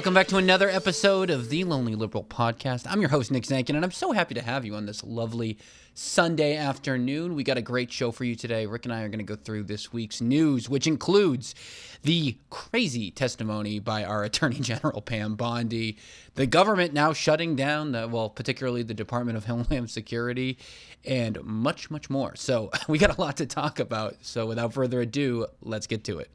Welcome back to another episode of the Lonely Liberal Podcast. I'm your host, Nick Zankin, and I'm so happy to have you on this lovely Sunday afternoon. We got a great show for you today. Rick and I are going to go through this week's news, which includes the crazy testimony by our Attorney General, Pam Bondi, the government now shutting down, particularly the Department of Homeland Security, and much, much more. So we got a lot to talk about. So without further ado, let's get to it.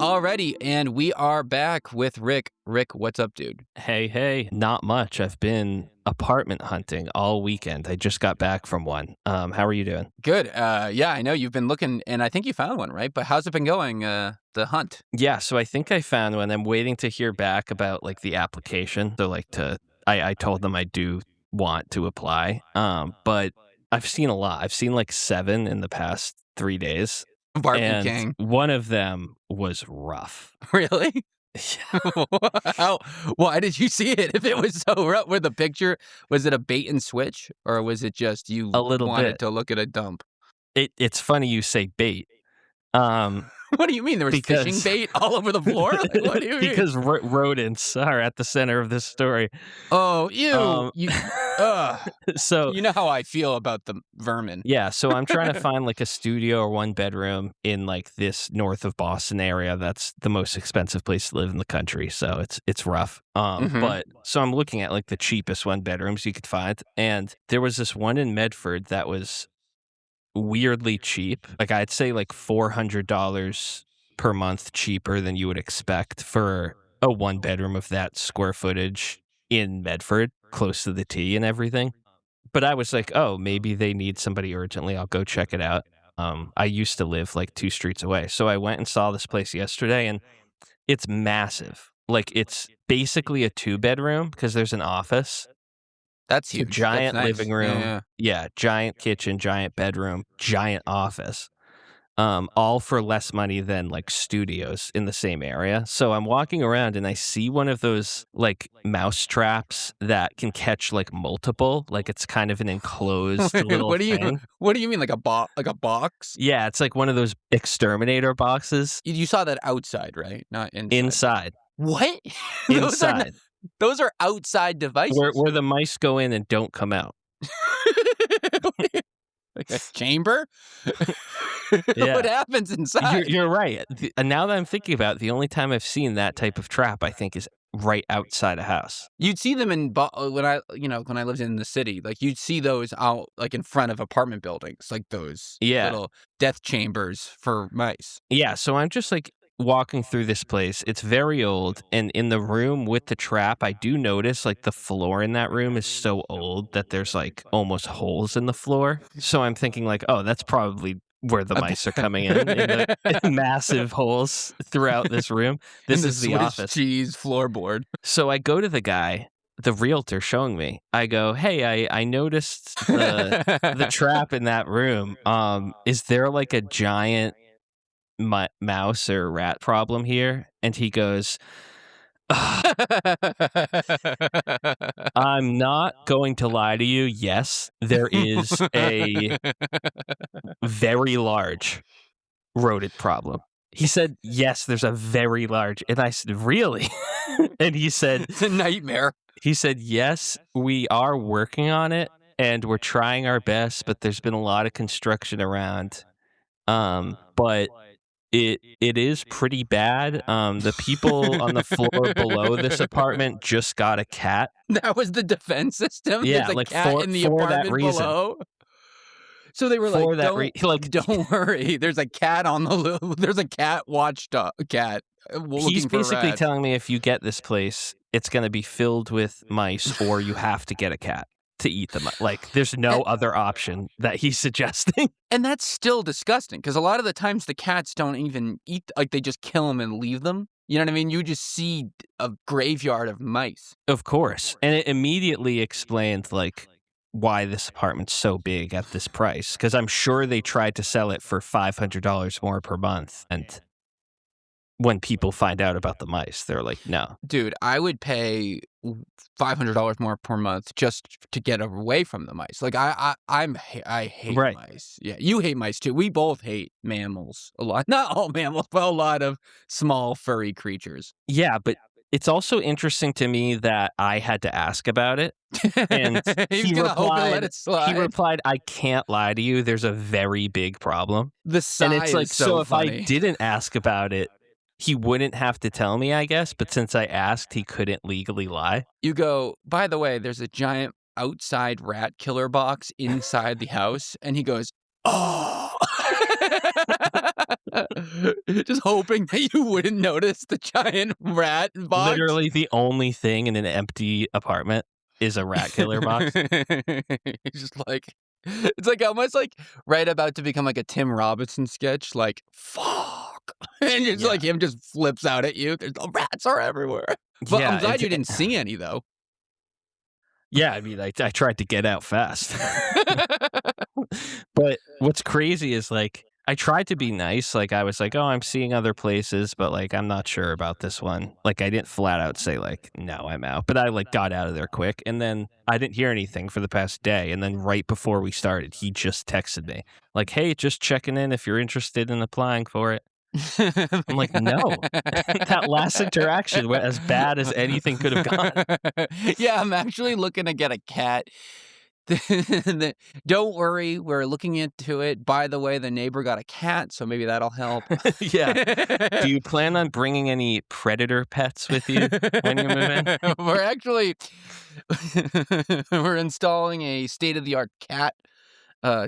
Alrighty, and we are back with Rick. Rick, what's up, dude? Hey, not much. I've been apartment hunting all weekend. I just got back from one. How are you doing? Good. Yeah, I know you've been looking, and I think you found one, right? But how's it been going, the hunt? Yeah, so I think I found one. I'm waiting to hear back about like the application. So I told them I do want to apply. But I've seen a lot. I've seen like 7 in the past 3 days. Apartment gang. One of them was rough. Really? Why did you see it if it was so rough? With the picture, was it a bait and switch, or was it just you a little wanted bit to look at a dump? It's funny you say bait. What do you mean? There was fishing bait all over the floor? Like, what do you mean? Because rodents are at the center of this story. Oh, ew. So you know how I feel about the vermin. Yeah, so I'm trying to find like a studio or 1-bedroom in like this north of Boston area. That's the most expensive place to live in the country. So it's rough. But so I'm looking at like the cheapest 1-bedrooms you could find. And there was this one in Medford that was weirdly cheap. Like I'd say like $400 per month cheaper than you would expect for a 1-bedroom of that square footage in Medford, close to the T and everything. But I was like, oh, maybe they need somebody urgently. I'll go check it out. I used to live like 2 streets away. So I went and saw this place yesterday, and it's massive. Like it's basically a 2-bedroom because there's an office. That's huge. Giant That's nice. living room. Yeah, giant kitchen, giant bedroom, giant office. All for less money than like studios in the same area. So I'm walking around and I see one of those like mouse traps that can catch like multiple. Like it's kind of an enclosed little thing. What do you mean, like a box? Yeah, it's like one of those exterminator boxes. You saw that outside, right? Not inside. Inside. What? Inside. Those are outside devices. Where the mice go in and don't come out. Like a chamber? Yeah. What happens inside? You're right. And now that I'm thinking about it, the only time I've seen that type of trap, I think, is right outside a house. You'd see them when I lived in the city. Like you'd see those out like in front of apartment buildings, like those little death chambers for mice. Yeah. So I'm just like walking through this place. It's very old, and in the room with the trap, I do notice like the floor in that room is so old that there's like almost holes in the floor. So I'm thinking like, oh, that's probably where the mice are coming in the massive holes throughout this room. This is the office. Cheese floorboard. So I go to the guy, the realtor showing me. I go, hey, I noticed the trap in that room. Is there like a giant mouse or rat problem here? And he goes, I'm not going to lie to you. Yes, there is a very large rodent problem. He said, yes, there's a very large. And I said, really? And he said, it's a nightmare. He said, yes, we are working on it and we're trying our best, but there's been a lot of construction around. But it is pretty bad. The people on the floor below this apartment just got a cat. That was the defense system? Yeah, there's a like cat in the apartment that reason. Below? So they were don't worry. There's a cat there's a cat watchdog cat. He's basically telling me if you get this place, it's going to be filled with mice or you have to get a cat to eat them. Like, there's no other option that he's suggesting. And that's still disgusting because a lot of the times the cats don't even eat, like they just kill them and leave them. You know what I mean? You just see a graveyard of mice. Of course. And it immediately explained, like, why this apartment's so big at this price. Because I'm sure they tried to sell it for $500 more per month. And when people find out about the mice. They're like, no. Dude, I would pay $500 more per month just to get away from the mice. Like I hate Right. mice. Yeah, you hate mice too. We both hate mammals a lot. Not all mammals, but a lot of small furry creatures. Yeah, but it's also interesting to me that I had to ask about it. And He's gonna hope and let it slide. he replied, I can't lie to you. There's a very big problem. The sigh And it's like, is so if funny. I didn't ask about it, he wouldn't have to tell me, I guess. But since I asked, he couldn't legally lie. You go, by the way, there's a giant outside rat killer box inside the house. And he goes, oh. Just hoping that you wouldn't notice the giant rat box. Literally the only thing in an empty apartment is a rat killer box. It's just like, it's like almost like right about to become like a Tim Robinson sketch, like, fuck. And it's like him just flips out at you. There's rats are everywhere. But I'm glad you didn't see any, though. Yeah, I mean, I tried to get out fast. But what's crazy is, like, I tried to be nice. Like, I was like, oh, I'm seeing other places, but, like, I'm not sure about this one. Like, I didn't flat out say, like, no, I'm out. But I, like, got out of there quick. And then I didn't hear anything for the past day. And then right before we started, he just texted me. Like, hey, just checking in if you're interested in applying for it. I'm like, no. That last interaction went as bad as anything could have gone. Yeah, I'm actually looking to get a cat. Don't worry, we're looking into it. By the way, the neighbor got a cat, so maybe that'll help. Yeah. Do you plan on bringing any predator pets with you when you move in? We're actually we're installing a state-of-the-art cat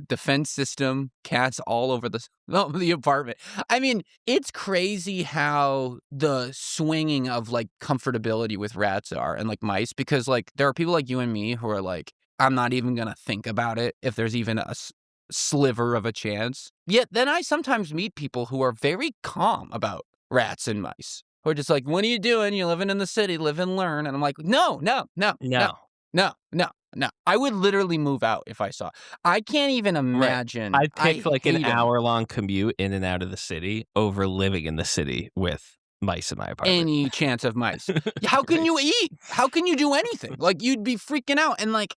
defense system, cats all over the apartment. I mean, it's crazy how the swinging of like comfortability with rats are and like mice, because like there are people like you and me who are like, I'm not even gonna think about it if there's even a sliver of a chance. Yet then I sometimes meet people who are very calm about rats and mice, who are just like, what are you doing? You're living in the city, live and learn. And I'm like, no. I would literally move out if I saw. I can't even imagine. I'd pick like an hour-long commute in and out of the city over living in the city with mice in my apartment. Any chance of mice. How can you eat? How can you do anything? Like, you'd be freaking out. And like,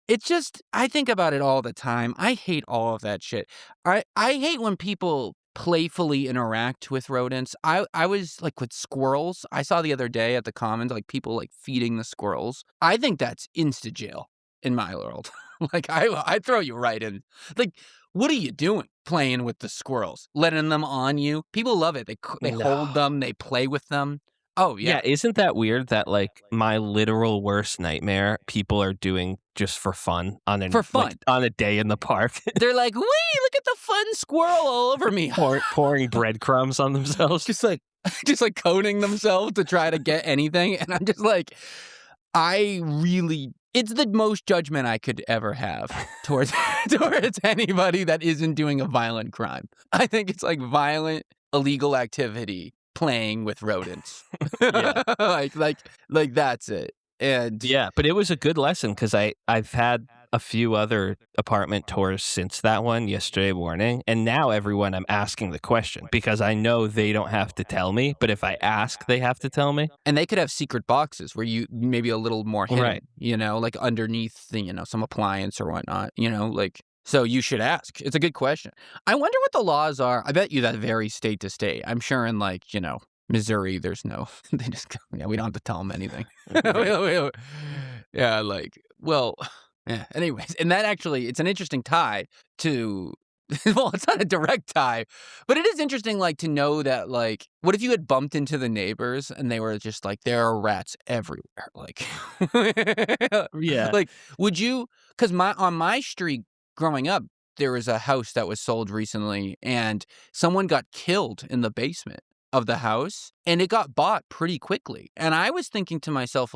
it's just, I think about it all the time. I hate all of that shit. I hate when people playfully interact with rodents. I was like with squirrels. I saw the other day at the Commons, like people like feeding the squirrels. I think that's insta jail in my world. Like I'd throw you right in. Like, what are you doing playing with the squirrels? Letting them on you? People love it. They hold them. They play with them. Oh, yeah. Yeah, isn't that weird that, like, my literal worst nightmare people are doing just for fun on a day in the park? They're like, wee, look at the fun squirrel all over me. Pouring breadcrumbs on themselves. Just like coating themselves to try to get anything. And I'm just like, it's the most judgment I could ever have towards anybody that isn't doing a violent crime. I think it's like violent, illegal activity. Playing with rodents. Yeah. like that's it. And yeah, but it was a good lesson because I've had a few other apartment tours since that one yesterday morning, and now everyone I'm asking the question because I know they don't have to tell me, but if I ask, they have to tell me. And they could have secret boxes where you maybe a little more hidden, right? Like underneath some appliance or whatnot, like. So you should ask. It's a good question. I wonder what the laws are. I bet you that varies state to state. I'm sure in Missouri, there's no, they just go, we don't have to tell them anything. Yeah, anyways. And that actually, it's an interesting tie to, well, it's not a direct tie, but it is interesting, to know that, what if you had bumped into the neighbors and they were just like, there are rats everywhere. Yeah. Would you, because on my street, growing up, there was a house that was sold recently and someone got killed in the basement of the house and it got bought pretty quickly. And I was thinking to myself,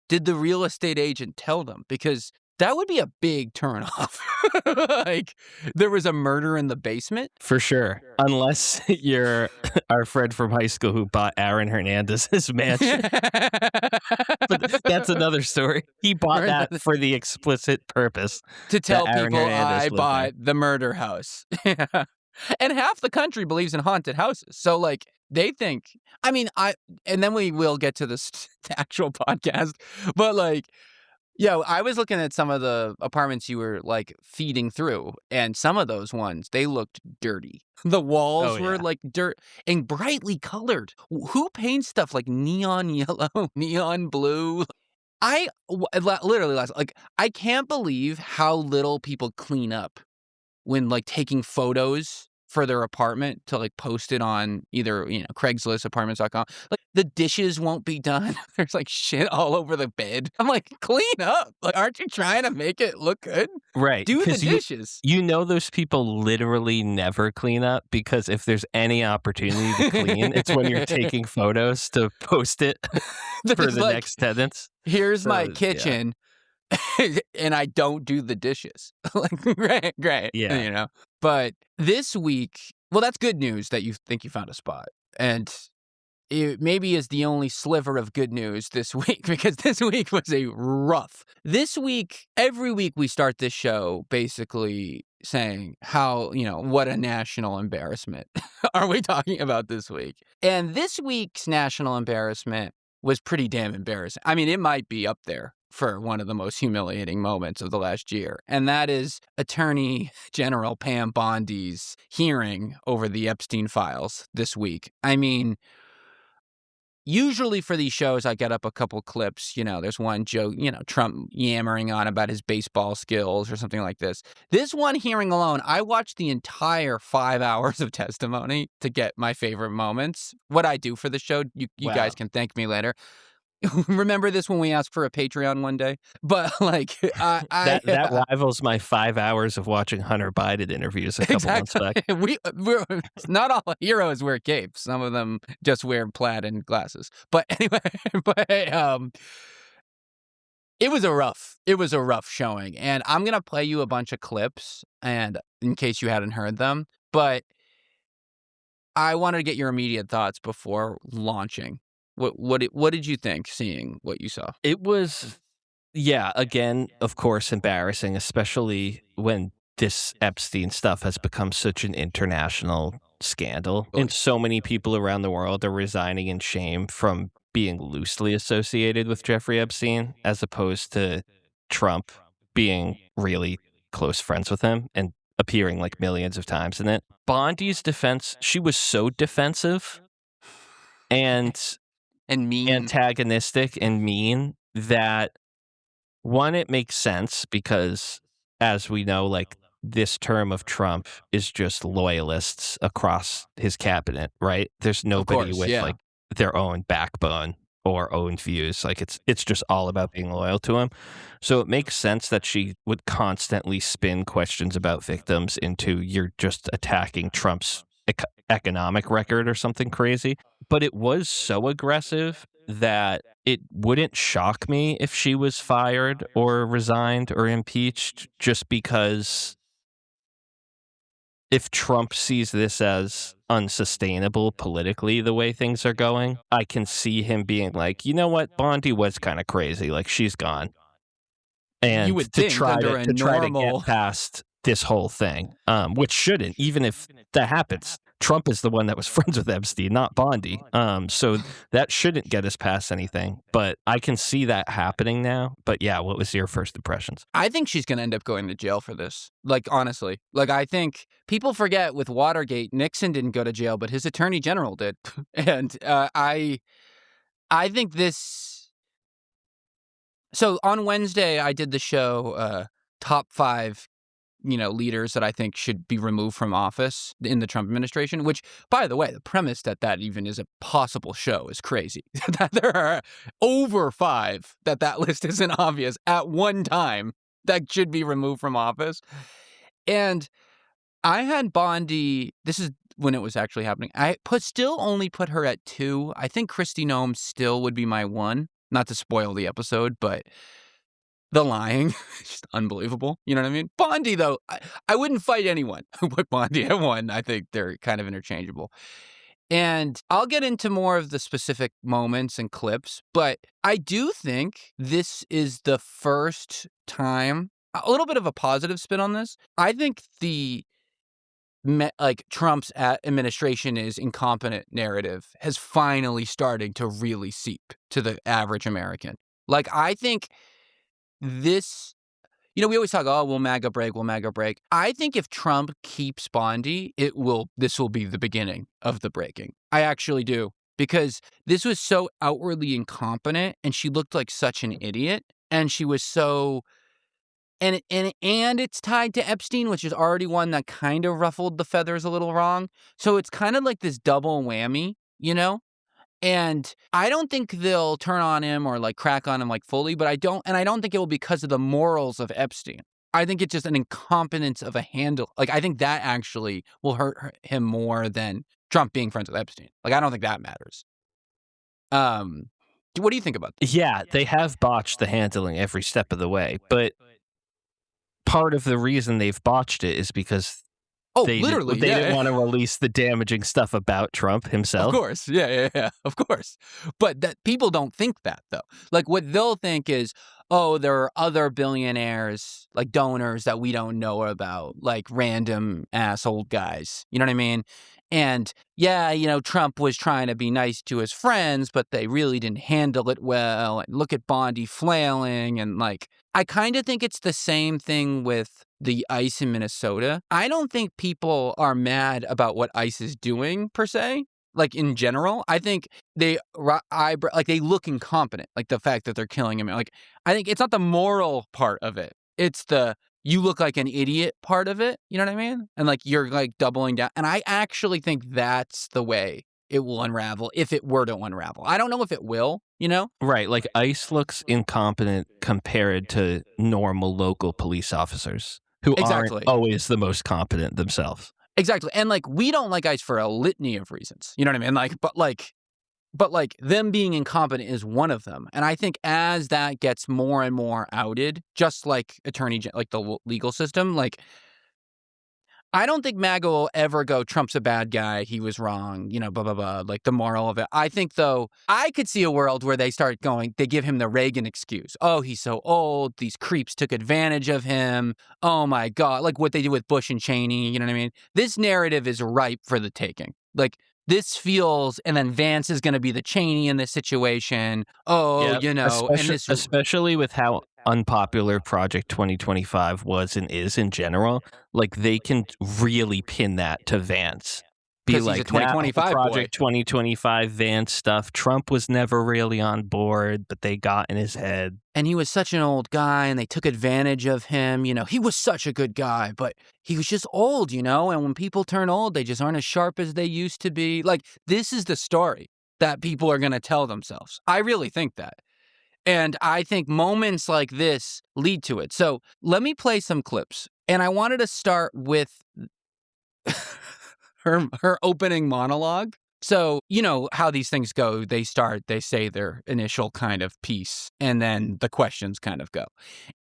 did the real estate agent tell them? Because that would be a big turnoff. There was a murder in the basement? For sure. Unless you're our friend from high school who bought Aaron Hernandez's mansion. But that's another story. He bought that for the explicit purpose. To tell people I bought the murder house. And half the country believes in haunted houses. So, They think, I mean, and then we will get to this the actual podcast, but like, yeah, I was looking at some of the apartments you were like feeding through, and some of those ones, they looked dirty. The walls Oh, were yeah. like dirt and brightly colored. Who paints stuff like neon yellow, neon blue? Literally last, like, I can't believe how little people clean up when like taking photos for their apartment to like post it on either, Craigslist, apartments.com. Like the dishes won't be done. There's like shit all over the bed. I'm like, clean up. Like, aren't you trying to make it look good? Right, Do the because dishes. those people literally never clean up, because if there's any opportunity to clean, it's when you're taking photos to post it for There's the like, next tenants. here's my So, yeah. kitchen. And I don't do the dishes. Like, great, Yeah. But this week, well, that's good news that you think you found a spot. And it maybe is the only sliver of good news this week, because this week was a rough. This week, every week we start this show basically saying how, what a national embarrassment are we talking about this week? And this week's national embarrassment was pretty damn embarrassing. I mean, it might be up there for one of the most humiliating moments of the last year. And that is Attorney General Pam Bondi's hearing over the Epstein files this week. I mean, usually for these shows, I get up a couple clips. There's one joke, Trump yammering on about his baseball skills or something like this. This one hearing alone, I watched the entire 5 hours of testimony to get my favorite moments. What I do for the show, you Wow. guys can thank me later. Remember this when we asked for a Patreon one day? But like, That rivals my 5 hours of watching Hunter Biden interviews a couple months back. we're not all heroes wear capes. Some of them just wear plaid and glasses. But anyway, it was a rough showing, and I'm gonna play you a bunch of clips, and in case you hadn't heard them, but I wanted to get your immediate thoughts before launching. What did you think seeing what you saw? It was, yeah, again, of course, embarrassing, especially when this Epstein stuff has become such an international scandal. And so many people around the world are resigning in shame from being loosely associated with Jeffrey Epstein, as opposed to Trump being really close friends with him and appearing like millions of times in it. Bondi's defense, she was so defensive and mean, antagonistic and mean that, one, it makes sense because, as we know, like, this term of Trump is just loyalists across his cabinet, right? There's nobody course, with yeah. like their own backbone or own views. Like, it's just all about being loyal to him. So it makes sense that she would constantly spin questions about victims into, you're just attacking Trump's economic record or something crazy. But it was so aggressive that it wouldn't shock me if she was fired or resigned or impeached, just because if Trump sees this as unsustainable politically, the way things are going, I can see him being like, you know what, Bondi was kind of crazy, like, she's gone. And you would to think try under to a try to normal get past this whole thing, which shouldn't, even if that happens. Trump is the one that was friends with Epstein, not Bondi. So that shouldn't get us past anything. But I can see that happening now. But yeah, what was your first impressions? I think she's going to end up going to jail for this. Like, honestly. Like, I think people forget with Watergate, Nixon didn't go to jail, but his attorney general did. And I think this... So on Wednesday, I did the show Top 5, leaders that I think should be removed from office in the Trump administration, which, by the way, the premise that even is a possible show is crazy. That there are over 5 that list isn't obvious at one time that should be removed from office. And I had Bondi, this is when it was actually happening, I still only put her at 2. I think Kristi Noem still would be my 1. Not to spoil the episode, but the lying is just unbelievable. You know what I mean? Bondi, though, I wouldn't fight anyone who put Bondi at 1. I think they're kind of interchangeable. And I'll get into more of the specific moments and clips, but I do think this is the first time, a little bit of a positive spin on this. I think the Trump's administration is incompetent narrative has finally started to really seep to the average American. Like, I think this, we always talk, oh, will MAGA break, will MAGA break. I think if Trump keeps Bondi, this will be the beginning of the breaking. I actually do. Because this was so outwardly incompetent, and she looked like such an idiot, and she was so... And it's tied to Epstein, which is already one that kind of ruffled the feathers a little wrong. So it's kind of like this double whammy, And I don't think they'll turn on him or like crack on him like fully, but I don't think it will because of the morals of Epstein. I think it's just an incompetence of a handle. Like, I think that actually will hurt him more than Trump being friends with Epstein. Like, I don't think that matters. What do you think about this? Yeah, they have botched the handling every step of the way, but part of the reason they've botched it is because they didn't want to release the damaging stuff about Trump himself. Of course. Yeah. Of course. But that people don't think that, though. Like, what they'll think is, oh, there are other billionaires, like donors that we don't know about, like random ass old guys. You know what I mean? And yeah, Trump was trying to be nice to his friends, but they really didn't handle it well. And look at Bondi flailing. And like, I kind of think it's the same thing with the ICE in Minnesota. I don't think people are mad about what ICE is doing per se. Like, in general, I think they look incompetent. Like, the fact that they're killing him. Like, I think it's not the moral part of it. It's the you look like an idiot part of it. You know what I mean? And like, you're like doubling down. And I actually think that's the way it will unravel if it were to unravel. I don't know if it will, Right. Like, ICE looks incompetent compared to normal local police officers who aren't always the most competent themselves. Exactly. And like, we don't like ICE for a litany of reasons. You know what I mean? Like, but them being incompetent is one of them. And I think as that gets more and more outed, just like like the legal system, like, I don't think MAGA will ever go, Trump's a bad guy, he was wrong, blah, blah, blah, like the moral of it. I think, though, I could see a world where they start going, they give him the Reagan excuse. Oh, he's so old, these creeps took advantage of him. Oh my God, like what they did with Bush and Cheney, you know what I mean? This narrative is ripe for the taking. Like, this feels, and then Vance is going to be the Cheney in this situation. Oh, especially with how unpopular Project 2025 was and is in general, like, they can really pin that to Vance. Be like, he's a 2025 Project 2025 Vance stuff. Trump was never really on board, but they got in his head. And he was such an old guy, and they took advantage of him. He was such a good guy, but he was just old, and when people turn old, they just aren't as sharp as they used to be. Like, this is the story that people are going to tell themselves. I really think that. And I think moments like this lead to it. So let me play some clips. And I wanted to start with her opening monologue. So, how these things go. They say their initial kind of piece, and then the questions kind of go.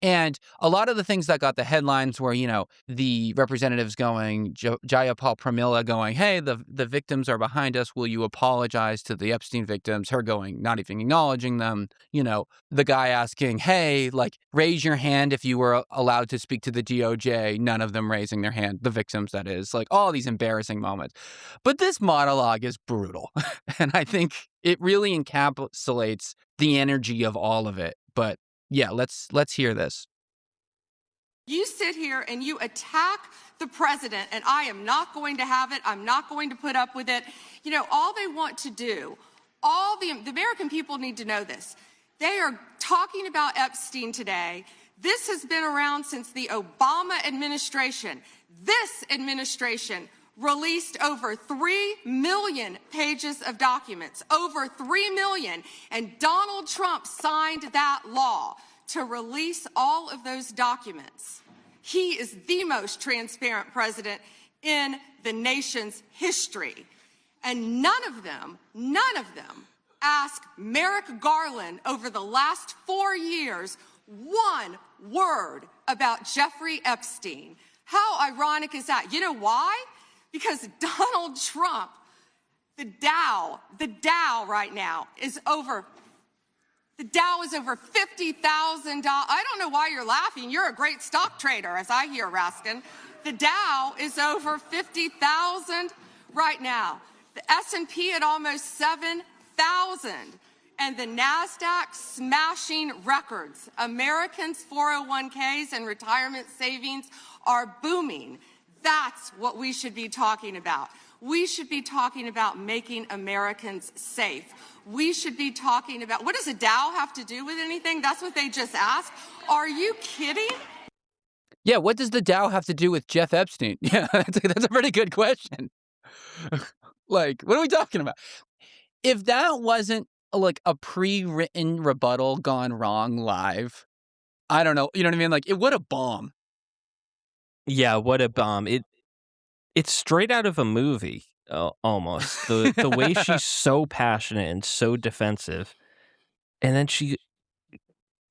And a lot of the things that got the headlines were, the representatives going, Jayapal Pramila going, hey, the victims are behind us. Will you apologize to the Epstein victims? Her going, not even acknowledging them. The guy asking, hey, like, raise your hand if you were allowed to speak to the DOJ. None of them raising their hand. The victims, that is. Like, all these embarrassing moments. But this monologue is brutal. And I think it really encapsulates the energy of all of it. But yeah, let's hear this. You sit here and you attack the president, and I am not going to have it. I'm not going to put up with it. All they want to do, the American people need to know this. They are talking about Epstein today. This has been around since the Obama administration. This administration released over 3 million pages of documents, over 3 million. And Donald Trump signed that law to release all of those documents. He is the most transparent president in the nation's history. And none of them asked Merrick Garland over the last 4 years one word about Jeffrey Epstein. How ironic is that? You know why? Because Donald Trump, the Dow right now is over $50,000. I don't know why you're laughing. You're a great stock trader, as I hear, Raskin. The Dow is over 50,000 right now. The S&P at almost 7,000. And the NASDAQ smashing records. Americans' 401ks and retirement savings are booming. That's what we should be talking about. We should be talking about making Americans safe. We should be talking about, what does the Dow have to do with anything? That's what they just asked. Are you kidding? Yeah, what does the Dow have to do with Jeff Epstein? Yeah, that's a pretty good question. Like, what are we talking about? If that wasn't like a pre-written rebuttal gone wrong live, I don't know. You know what I mean? Like, it would a bomb. Yeah, what a bomb. It's straight out of a movie, almost. The way she's so passionate and so defensive. And then she,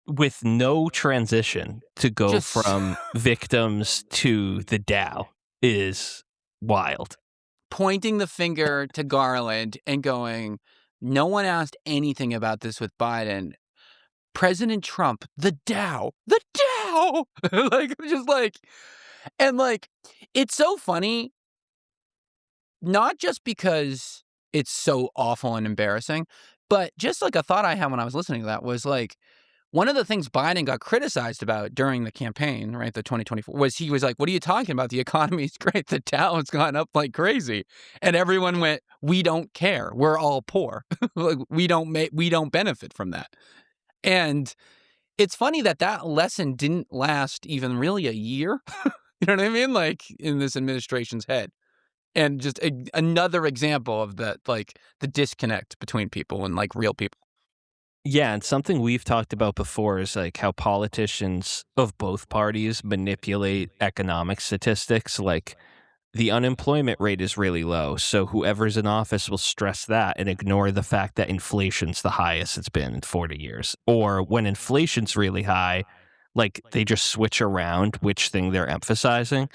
with no transition to go from victims to the Dow, is wild. Pointing the finger to Garland and going, no one asked anything about this with Biden. President Trump, the Dow. Like, just like, and like, it's so funny, not just because it's so awful and embarrassing, but just like a thought I had when I was listening to that was like, one of the things Biden got criticized about during the campaign, right, the 2024, was he was like, what are you talking about? The economy's great. The Dow has gone up like crazy. And everyone went, we don't care. We're all poor. Like, we don't benefit from that. And it's funny that lesson didn't last even really a year. You know what I mean? Like, in this administration's head. And just another example of that, like, the disconnect between people and like real people. Yeah, and something we've talked about before is like how politicians of both parties manipulate economic statistics. Like, the unemployment rate is really low, so whoever's in office will stress that and ignore the fact that inflation's the highest it's been in 40 years. Or when inflation's really high, like, they just switch around which thing they're emphasizing.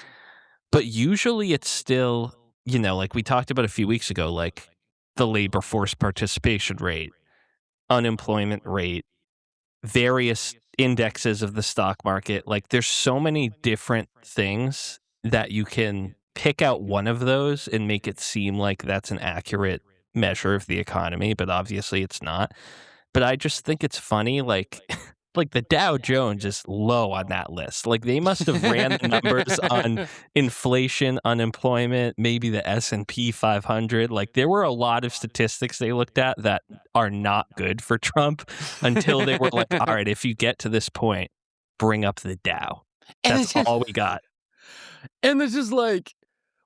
But usually it's still, like we talked about a few weeks ago, like the labor force participation rate, unemployment rate, various indexes of the stock market. Like, there's so many different things that you can pick out one of those and make it seem like that's an accurate measure of the economy, but obviously it's not. But I just think it's funny, like the Dow Jones is low on that list. Like, they must have ran the numbers on inflation, unemployment, maybe the S&P 500. Like, there were a lot of statistics they looked at that are not good for Trump until they were like, all right, if you get to this point, bring up the Dow. That's all we got. And it's just like,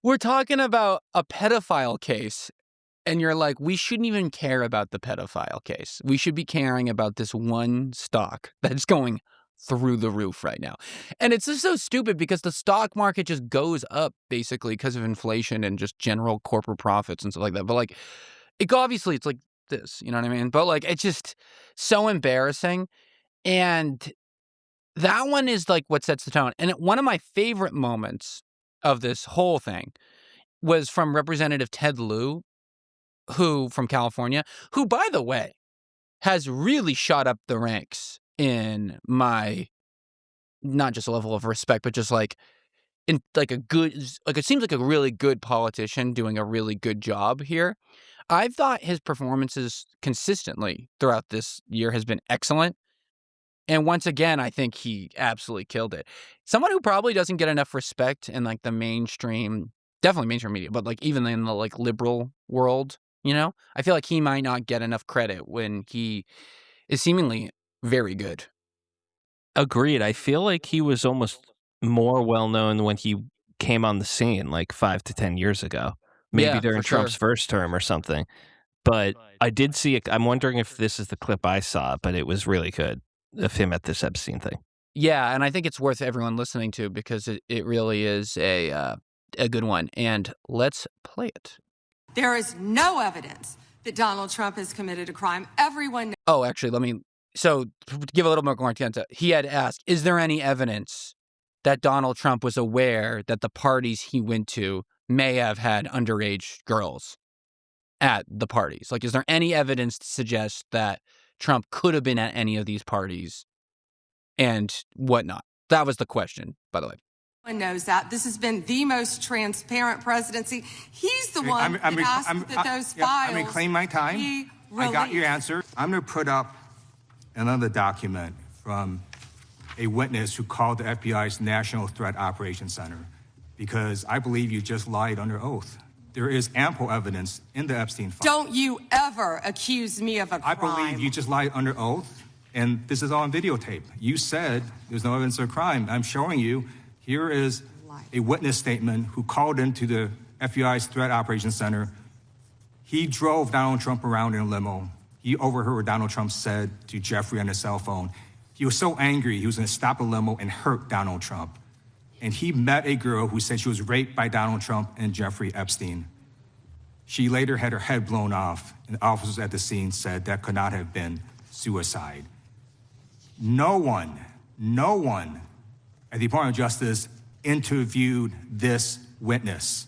we're talking about a pedophile case. And you're like, we shouldn't even care about the pedophile case. We should be caring about this one stock that's going through the roof right now. And it's just so stupid because the stock market just goes up basically because of inflation and just general corporate profits and stuff like that. But like, obviously it's like this, you know what I mean? But like, it's just so embarrassing. And that one is like what sets the tone. And one of my favorite moments of this whole thing was from Representative Ted Lieu, from California, who, by the way, has really shot up the ranks in my, not just a level of respect, but just like in like a good, like it seems like a really good politician doing a really good job here. I've thought his performances consistently throughout this year has been excellent. And once again, I think he absolutely killed it. Someone who probably doesn't get enough respect in like the mainstream, definitely mainstream media, but like even in the like liberal world, I feel like he might not get enough credit when he is seemingly very good. Agreed. I feel like he was almost more well-known when he came on the scene like 5 to 10 years ago. Maybe during Trump's first term or something. But I did see it. I'm wondering if this is the clip I saw, but it was really good of him at this Epstein thing. Yeah, and I think it's worth everyone listening to because it really is a good one. And let's play it. There is no evidence that Donald Trump has committed a crime. Everyone knows. Oh, actually, so to give a little more context, he had asked, is there any evidence that Donald Trump was aware that the parties he went to may have had underage girls at the parties? Like, is there any evidence to suggest that Trump could have been at any of these parties and whatnot? That was the question, by the way. knows that. This has been the most transparent presidency. He's the one that asked that those files. I'm reclaiming my time. I got your answer. I'm going to put up another document from a witness who called the FBI's National Threat Operations Center because I believe you just lied under oath. There is ample evidence in the Epstein file. Don't you ever accuse me of a crime. I believe you just lied under oath, and this is all on videotape. You said there's no evidence of a crime. I'm showing you. Here is a witness statement who called into the FBI's Threat Operations Center. He drove Donald Trump around in a limo. He overheard what Donald Trump said to Jeffrey on his cell phone. He was so angry, he was going to stop the limo and hurt Donald Trump. And he met a girl who said she was raped by Donald Trump and Jeffrey Epstein. She later had her head blown off, and officers at the scene said that could not have been suicide. No one at the Department of Justice interviewed this witness.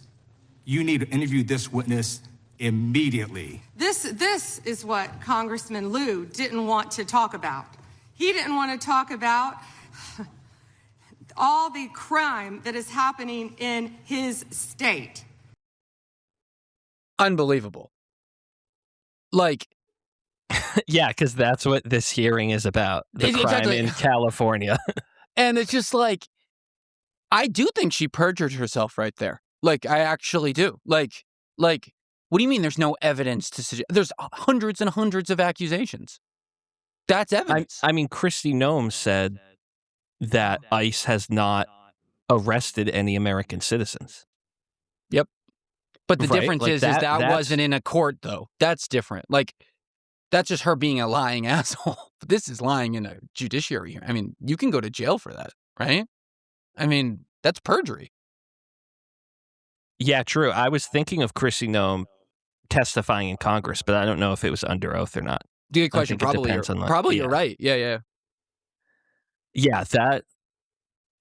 You need to interview this witness immediately. This is what Congressman Liu didn't want to talk about. He didn't want to talk about all the crime that is happening in his state. Unbelievable. Like, yeah, because that's what this hearing is about. The crime exactly. in California. And it's just like, I do think she perjured herself right there. Like, I actually do. Like, what do you mean there's no evidence to suggest? There's hundreds and hundreds of accusations. That's evidence. I mean, Kristi Noem said that ICE has not arrested any American citizens. Yep. But the Right? difference Like is that's- that wasn't in a court, though. That's different. Like, that's just her being a lying asshole. But this is lying in a judiciary hearing. I mean, you can go to jail for that, right? I mean, that's perjury. Yeah, true. I was thinking of Kristi Noem testifying in Congress, but I don't know if it was under oath or not. Good question. think it Probably, depends on the- probably yeah. you're right. Yeah. Yeah, that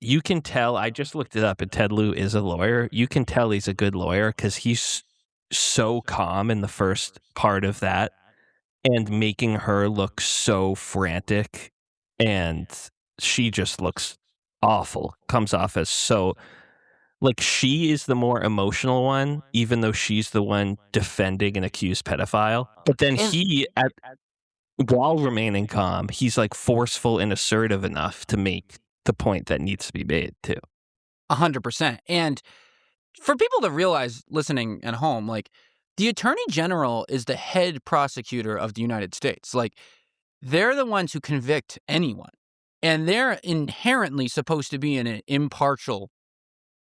you can tell. I just looked it up, and Ted Lieu is a lawyer. You can tell he's a good lawyer because he's so calm in the first part of that and making her look so frantic, and she just looks awful. Comes off as so like she is the more emotional one, even though she's the one defending an accused pedophile. But then while remaining calm, he's like forceful and assertive enough to make the point that needs to be made too. 100%. And for people to realize listening at home, like, the Attorney General is the head prosecutor of the United States. Like, they're the ones who convict anyone. And they're inherently supposed to be in an impartial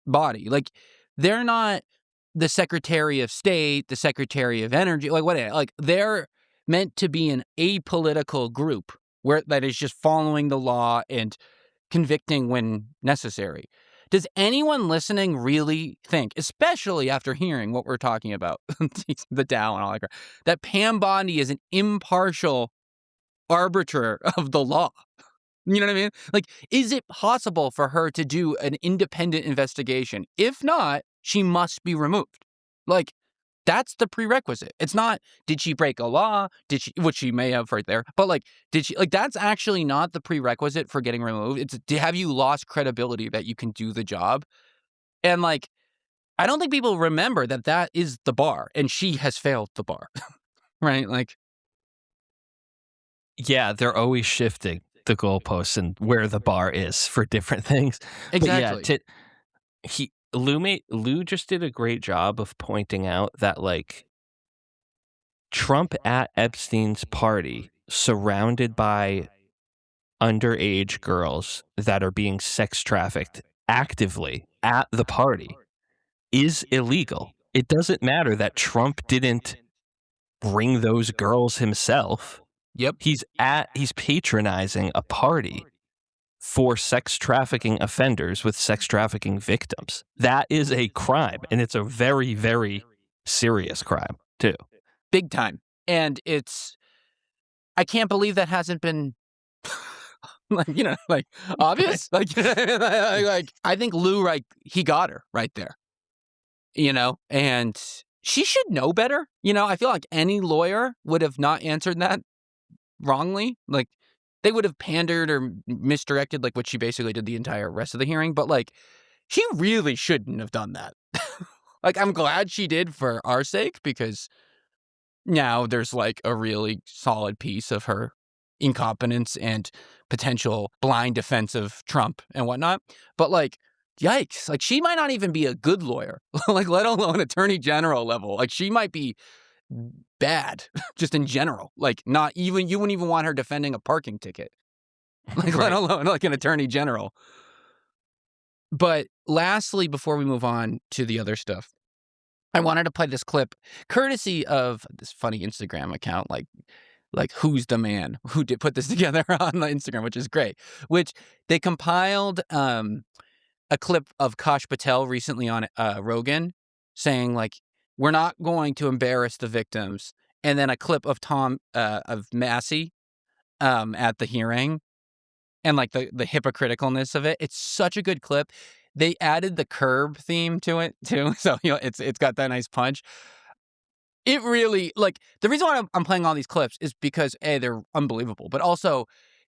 body. Like, they're not the Secretary of State, the Secretary of Energy, like whatever. Like, they're meant to be an apolitical group where that is just following the law and convicting when necessary. Does anyone listening really think, especially after hearing what we're talking about, the Dow and all that crap, that Pam Bondi is an impartial arbiter of the law? You know what I mean? Like, is it possible for her to do an independent investigation? If not, she must be removed. Like, that's the prerequisite. It's not, did she break a law? Did she, which she may have right there, but like, did she, like, that's actually not the prerequisite for getting removed. It's, have you lost credibility that you can do the job? And like, I don't think people remember that that is the bar, and she has failed the bar, right? Like, yeah, they're always shifting the goalposts and where the bar is for different things. exactly. But yeah, Lou just did a great job of pointing out that like Trump at Epstein's party, surrounded by underage girls that are being sex trafficked actively at the party, is illegal. It doesn't matter that Trump didn't bring those girls himself. Yep. He's patronizing a party for sex trafficking offenders with sex trafficking victims. That is a crime, and it's a very, very serious crime, too. Big time. And I can't believe that hasn't been, like, obvious. Like, I think Lou, he got her right there, and she should know better. I feel like any lawyer would have not answered that wrongly. Like, they would have pandered or misdirected, like what she basically did the entire rest of the hearing. But like, she really shouldn't have done that. Like, I'm glad she did for our sake, because now there's like a really solid piece of her incompetence and potential blind defense of Trump and whatnot. But like, yikes, like she might not even be a good lawyer, like let alone attorney general level. Like she might be bad just in general. Like not even, you wouldn't even want her defending a parking ticket, like let alone like an attorney general. But lastly, before we move on to the other stuff, I wanted to play this clip courtesy of this funny Instagram account, like Who's the Man, who did put this together on the Instagram, which is great, which they compiled a clip of Kash Patel recently on Rogan saying like, we're not going to embarrass the victims. And then a clip of of Massey at the hearing and like the hypocriticalness of it. It's such a good clip. They added the Curb theme to it too. So, it's got that nice punch. It really, like, the reason why I'm playing all these clips is because, A, they're unbelievable, but also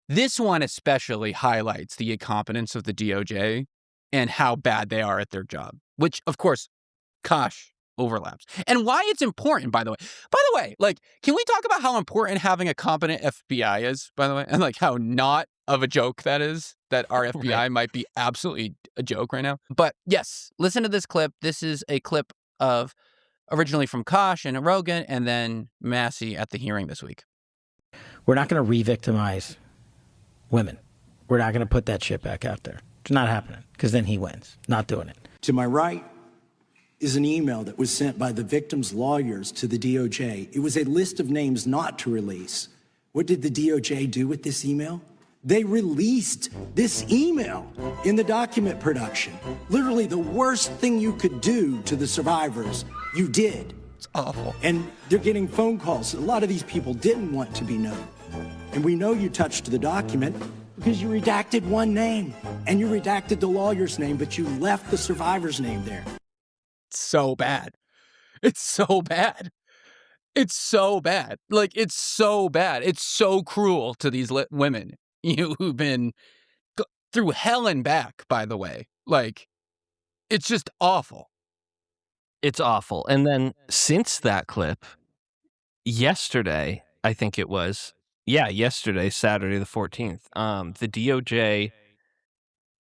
this one especially highlights the incompetence of the DOJ and how bad they are at their job, which, of course, Kash overlaps. And why it's important, by the way. By the way, like, can we talk about how important having a competent FBI is, by the way? And, like, how not of a joke that is, that our FBI might be absolutely a joke right now. But, yes, listen to this clip. This is a clip of originally from Kash and Rogan, and then Massey at the hearing this week. We're not going to re-victimize women. We're not going to put that shit back out there. It's not happening, because then he wins. Not doing it. To my right is an email that was sent by the victims' lawyers to the DOJ. It was a list of names not to release. What did the DOJ do with this email? They released this email in the document production. Literally the worst thing you could do to the survivors, you did. It's awful. And they're getting phone calls. A lot of these people didn't want to be known. And we know you touched the document because you redacted one name and you redacted the lawyer's name, but you left the survivor's name there. It's so bad. It's so bad. It's so bad. Like, it's so bad. It's so cruel to these women, who've been through hell and back, by the way. Like, it's just awful. It's awful. And then since that clip, yesterday, I think it was, yesterday, Saturday the 14th, the DOJ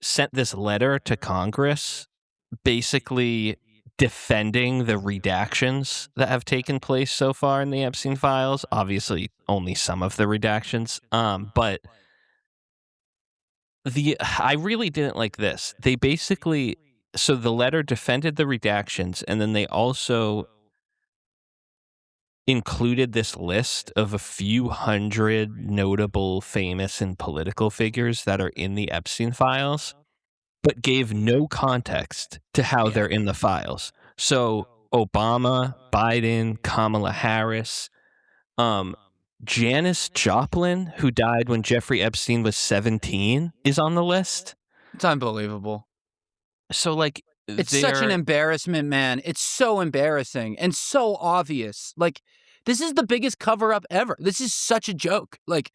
sent this letter to Congress basically defending the redactions that have taken place so far in the Epstein files. Obviously, only some of the redactions, but I really didn't like this. They basically, so the letter defended the redactions, and then they also included this list of a few hundred notable, famous, and political figures that are in the Epstein files, but gave no context to how they're in the files. So Obama, Biden, Kamala Harris, Janis Joplin, who died when Jeffrey Epstein was 17, is on the list. It's unbelievable. So, like, it's such an embarrassment, man. It's so embarrassing and so obvious. Like, this is the biggest cover-up ever. This is such a joke. Like,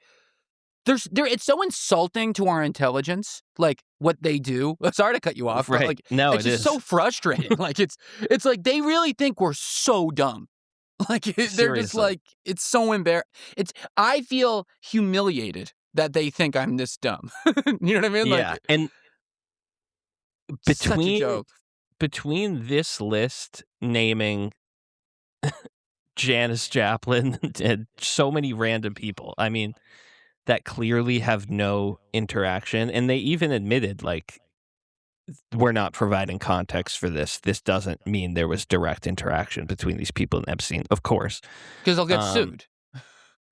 it's so insulting to our intelligence, like, what they do. Sorry to cut you off, right. But, like, no, it's just so frustrating. Like, it's like they really think we're so dumb. Like, they're just like, it's so embarrassing. I feel humiliated that they think I'm this dumb. You know what I mean? Yeah, like, and between this list naming Janis Joplin and so many random people, I mean, that clearly have no interaction, and they even admitted, like, we're not providing context for this. This doesn't mean there was direct interaction between these people and Epstein, of course. Because they'll get sued.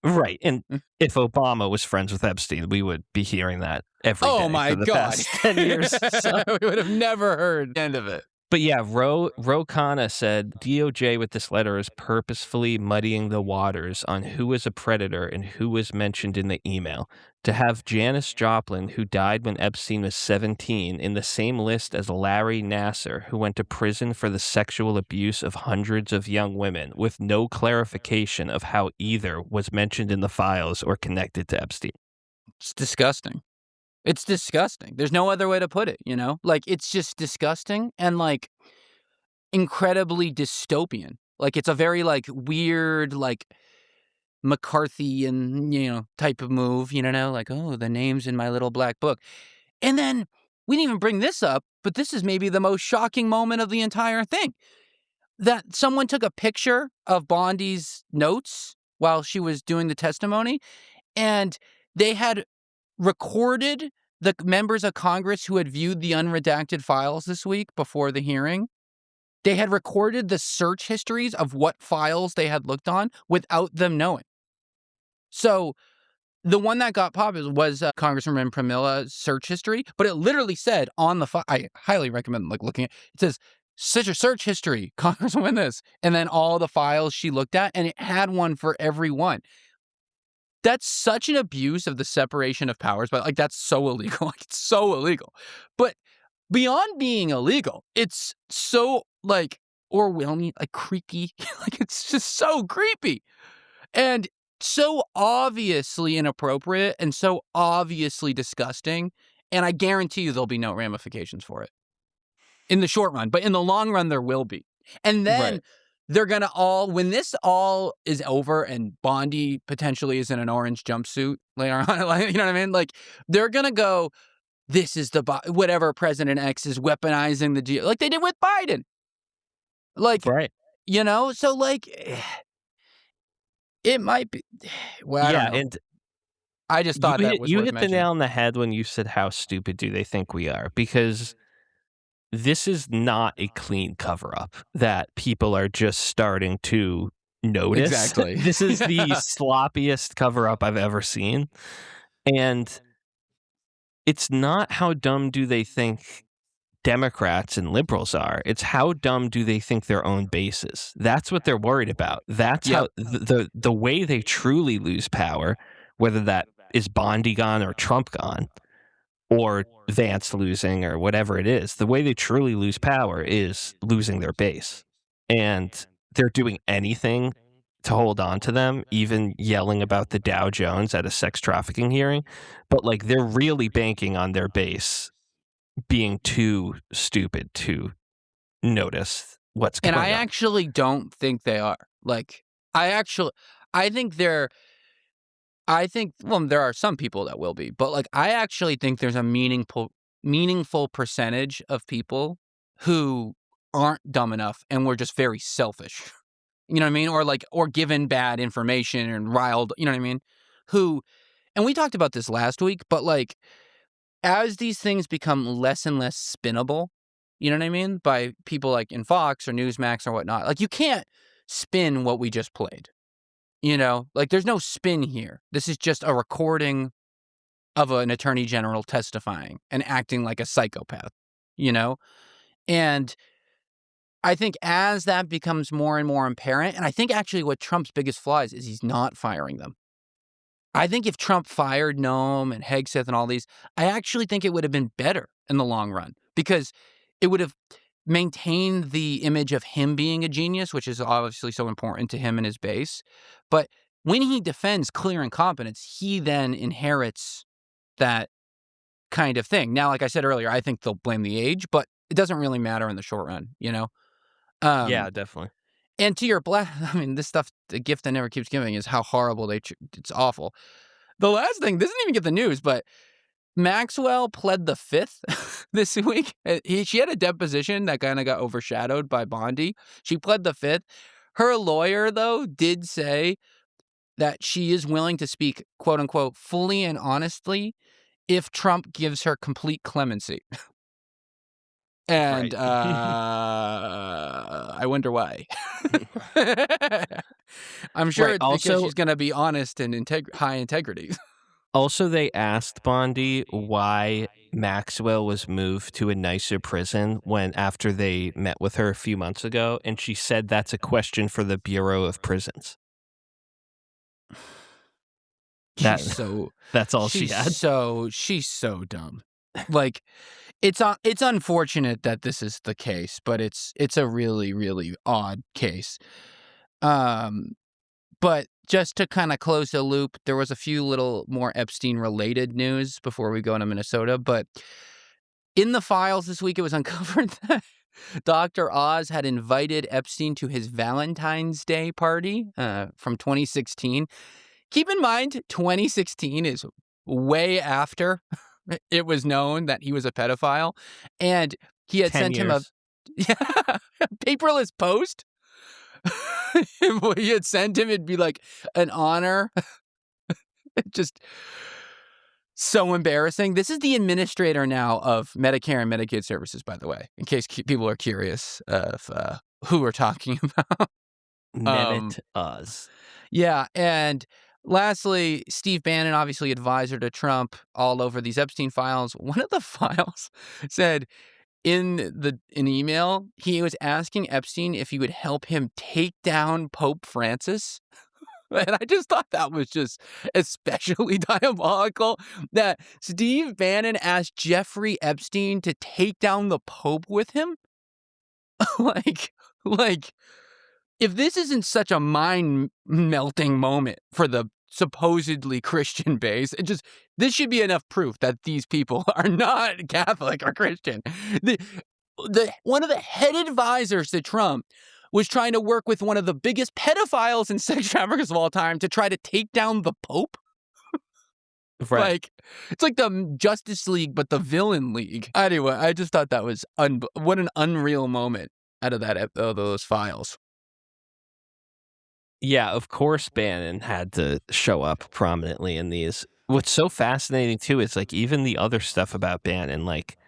Right. And if Obama was friends with Epstein, we would be hearing that every day. Oh, my for the God. past 10 years. So. We would have never heard the end of it. But yeah, Ro Khanna said DOJ with this letter is purposefully muddying the waters on who is a predator and who was mentioned in the email. To have Janis Joplin, who died when Epstein was 17, in the same list as Larry Nassar, who went to prison for the sexual abuse of hundreds of young women, with no clarification of how either was mentioned in the files or connected to Epstein. It's disgusting. It's disgusting. There's no other way to put it, you know? Like, it's just disgusting and, like, incredibly dystopian. Like, it's a very, like, weird, like, McCarthy-ian, type of move, like, oh, the name's in my little black book. And then we didn't even bring this up, but this is maybe the most shocking moment of the entire thing. That someone took a picture of Bondi's notes while she was doing the testimony, and they had recorded the members of Congress who had viewed the unredacted files this week before the hearing. They had recorded the search histories of what files they had looked on without them knowing. So the one that got popular was Congresswoman Pramila's search history, but it literally said on the file, I highly recommend looking at it. It says, such a search history, Congresswoman this, and then all the files she looked at, and it had one for every one. That's such an abuse of the separation of powers, but like, that's so illegal. Like, it's so illegal. But beyond being illegal, it's so like Orwellian, like creepy. Like, it's just so creepy and so obviously inappropriate and so obviously disgusting. And I guarantee you there'll be no ramifications for it in the short run, but in the long run, there will be. And then they're going to when this all is over and Bondi potentially is in an orange jumpsuit later on, like, you know what I mean? Like, they're going to go, this is whatever President X is weaponizing the deal, like they did with Biden. Like, so like, it might be, well, I don't know. And I just thought you hit the nail on the head when you said, how stupid do they think we are? Because this is not a clean cover-up that people are just starting to notice. Exactly. This is the sloppiest cover-up I've ever seen. And it's not how dumb do they think Democrats and liberals are. It's how dumb do they think their own base is. That's what they're worried about. That's how the way they truly lose power, whether that is Bondi gone or Trump gone, or Vance losing or whatever it is, the way they truly lose power is losing their base. And they're doing anything to hold on to them, even yelling about the Dow Jones at a sex trafficking hearing. But like, they're really banking on their base being too stupid to notice what's going on. And I actually don't think they are. Like, I think there are some people that will be, but like, I actually think there's a meaningful percentage of people who aren't dumb enough and were just very selfish. You know what I mean? Or given bad information and riled, you know what I mean? And we talked about this last week, but like, as these things become less and less spinnable, you know what I mean? By people like in Fox or Newsmax or whatnot, like, you can't spin what we just played. Like, there's no spin here. This is just a recording of an attorney general testifying and acting like a psychopath, And I think as that becomes more and more apparent, and I think actually what Trump's biggest flaw is he's not firing them. I think if Trump fired Noam and Hegseth and all these, I actually think it would have been better in the long run, because it would have maintained the image of him being a genius, which is obviously so important to him and his base. But when he defends clear incompetence, he then inherits that kind of thing. Now, like I said earlier, I think they'll blame the age, but it doesn't really matter in the short run, Yeah, definitely. And to your this stuff, the gift that never keeps giving, is how horrible it's awful. The last thing, this didn't even get the news, but Maxwell pled the fifth this week. She had a deposition that kind of got overshadowed by Bondi. She pled the fifth. Her lawyer, though, did say that she is willing to speak, quote unquote, fully and honestly if Trump gives her complete clemency. And I wonder why. I'm sure it's because she's going to be honest and high integrity. Also, they asked Bondi why Maxwell was moved to a nicer prison after they met with her a few months ago, and she said that's a question for the Bureau of Prisons. That's all she had. She's so dumb. Like, it's unfortunate that this is the case, but it's a really, really odd case. But just to kind of close the loop, there was a few little more Epstein-related news before we go into Minnesota. But in the files this week, it was uncovered that Dr. Oz had invited Epstein to his Valentine's Day party from 2016. Keep in mind, 2016 is way after it was known that he was a pedophile. And he had 10 sent him a years. paperless post. What he had sent him, it'd be like an honor. Just so embarrassing. This is the administrator now of Medicare and Medicaid services, by the way, in case people are curious of who we're talking about. Mehmet Oz. Yeah, and lastly, Steve Bannon, obviously advisor to Trump all over these Epstein files. One of the files said in the email, he was asking Epstein if he would help him take down Pope Francis. And I just thought that was just especially diabolical that Steve Bannon asked Jeffrey Epstein to take down the Pope with him. like, if this isn't such a mind-melting moment for the supposedly Christian base, this should be enough proof that these people are not Catholic or Christian. One of the head advisors to Trump was trying to work with one of the biggest pedophiles and sex traffickers of all time to try to take down the Pope. Right. Like, it's like the Justice League, but the villain league. Anyway, I just thought that was what an unreal moment out of those files. Yeah, of course Bannon had to show up prominently in these. What's so fascinating, too, is, like, even the other stuff about Bannon, like,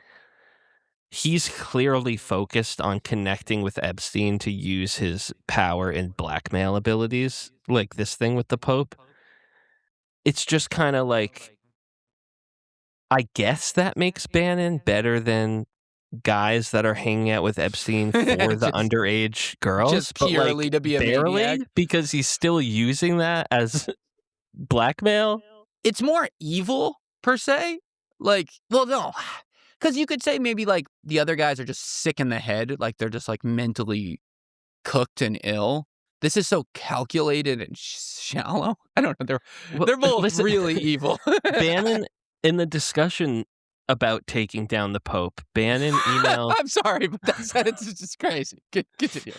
he's clearly focused on connecting with Epstein to use his power and blackmail abilities, like this thing with the Pope. It's just kind of like, I guess that makes Bannon better than guys that are hanging out with Epstein for the underage girls. Just purely but, like, to be a maniac. Because he's still using that as blackmail. It's more evil, per se. Like, well, no. Because you could say maybe, like, the other guys are just sick in the head. Like, they're just, like, mentally cooked and ill. This is so calculated and shallow. I don't know. They're both really evil. Bannon, in the discussion about taking down the Pope, Bannon emailed... I'm sorry, but it's just crazy. Continue.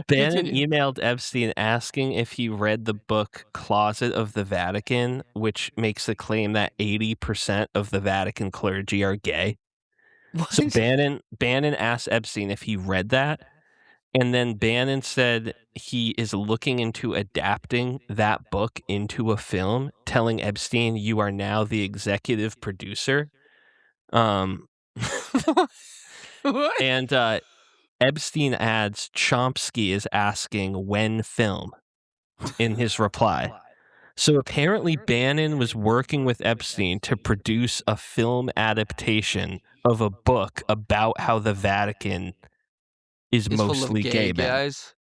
Bannon emailed Epstein asking if he read the book Closet of the Vatican, which makes the claim that 80% of the Vatican clergy are gay. What? So Bannon asked Epstein if he read that, and then Bannon said he is looking into adapting that book into a film, telling Epstein, "You are now the executive producer." What? And Epstein adds, Chomsky is asking when film in his reply. So apparently Bannon was working with Epstein to produce a film adaptation of a book about how the Vatican is mostly full of gay men. guys.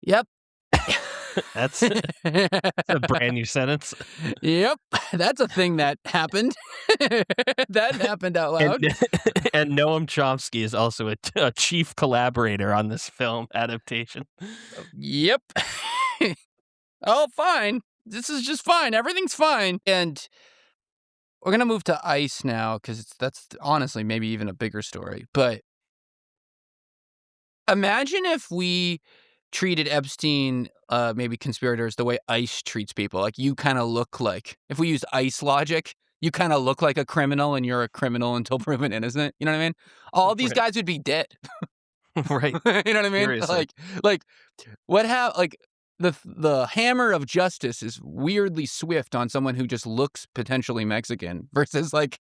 Yep. That's a brand new sentence. Yep. That's a thing that happened. That happened out loud. And Noam Chomsky is also a chief collaborator on this film adaptation. Yep. Oh, fine. This is just fine. Everything's fine. And we're going to move to ICE now because that's honestly maybe even a bigger story. But imagine if we treated Epstein, maybe conspirators, the way ICE treats people. Like, you kind of look like, if we use ICE logic, you kind of look like a criminal and you're a criminal until proven innocent. You know what I mean? All these guys would be dead. Right. You know what I mean? Seriously. Like what like the hammer of justice is weirdly swift on someone who just looks potentially Mexican versus, like,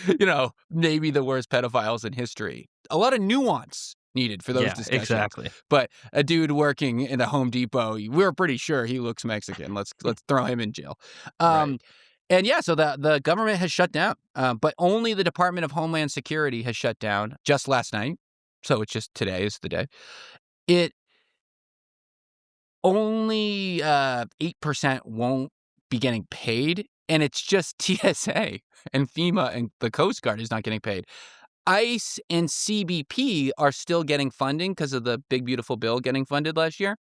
you know, maybe the worst pedophiles in history. A lot of nuance needed for those discussions. Exactly. But a dude working in a Home Depot, we're pretty sure he looks Mexican. Let's throw him in jail. Right. And yeah, so the government has shut down, but only the Department of Homeland Security has shut down just last night. So it's just today is the day. It only 8% won't be getting paid, and it's just TSA and FEMA and the Coast Guard is not getting paid. ICE and CBP are still getting funding because of the Big Beautiful Bill getting funded last year.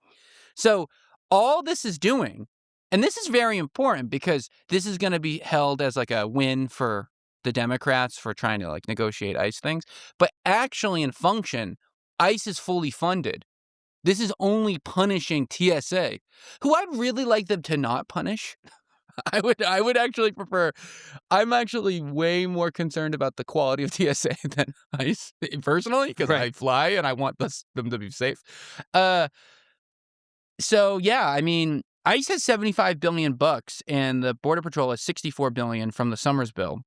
So all this is doing, and this is very important because this is going to be held as like a win for the Democrats for trying to like negotiate ICE things. But actually in function, ICE is fully funded. This is only punishing TSA, who I'd really like them to not punish. I would actually prefer. I'm actually way more concerned about the quality of TSA than ICE personally, because I fly and I want them to be safe. So yeah, I mean, ICE has $75 billion and the Border Patrol has $64 billion from the Summers bill,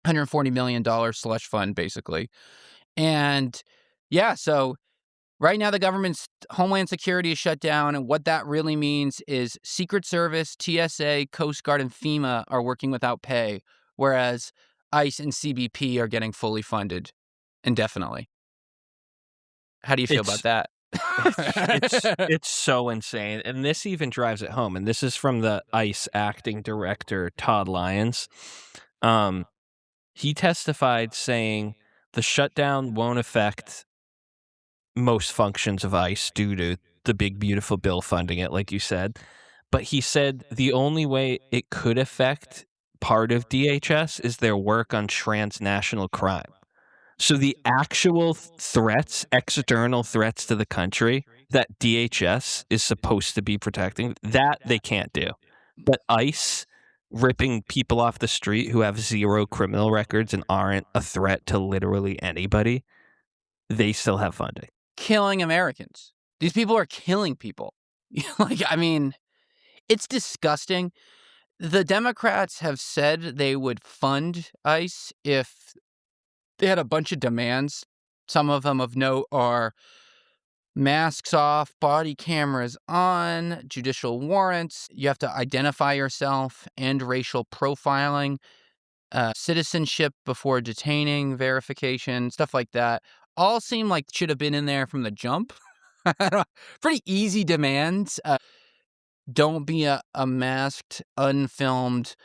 $140 million slush fund basically, and yeah, so. Right now, the government's Homeland Security is shut down, and what that really means is Secret Service, TSA, Coast Guard, and FEMA are working without pay, whereas ICE and CBP are getting fully funded indefinitely. How do you feel about that? It's so insane, and this even drives it home. And this is from the ICE acting director, Todd Lyons. He testified saying the shutdown won't affect most functions of ICE due to the big, beautiful bill funding it, like you said. But he said the only way it could affect part of DHS is their work on transnational crime. So the actual threats, external threats to the country that DHS is supposed to be protecting, that they can't do. But ICE ripping people off the street who have zero criminal records and aren't a threat to literally anybody, they still have funding. Killing Americans. These people are killing people. Like, I mean, it's disgusting. The Democrats have said they would fund ICE if they had a bunch of demands. Some of them of note are masks off, body cameras on, judicial warrants. You have to identify yourself, and racial profiling, citizenship before detaining, verification, stuff like that. All seem like should have been in there from the jump. Pretty easy demands. Don't be a masked, unfilmed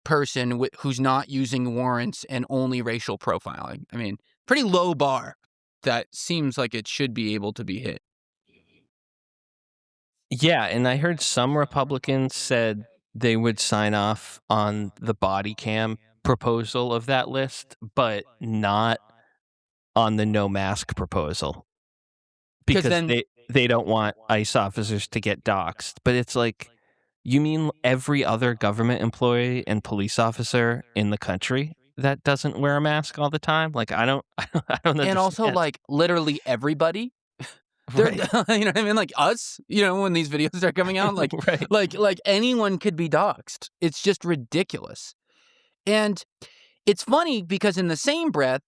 person who's not using warrants and only racial profiling. I mean, pretty low bar. That seems like it should be able to be hit. Yeah, and I heard some Republicans said they would sign off on the body cam proposal of that list, but not on the no mask proposal. Because then they don't want ICE officers to get doxxed. But it's like, you mean every other government employee and police officer in the country that doesn't wear a mask all the time? Like, I don't understand. And also, like, literally everybody. Right. You know what I mean? Like us, when these videos are coming out, like, Right. like anyone could be doxxed. It's just ridiculous. And it's funny because in the same breath,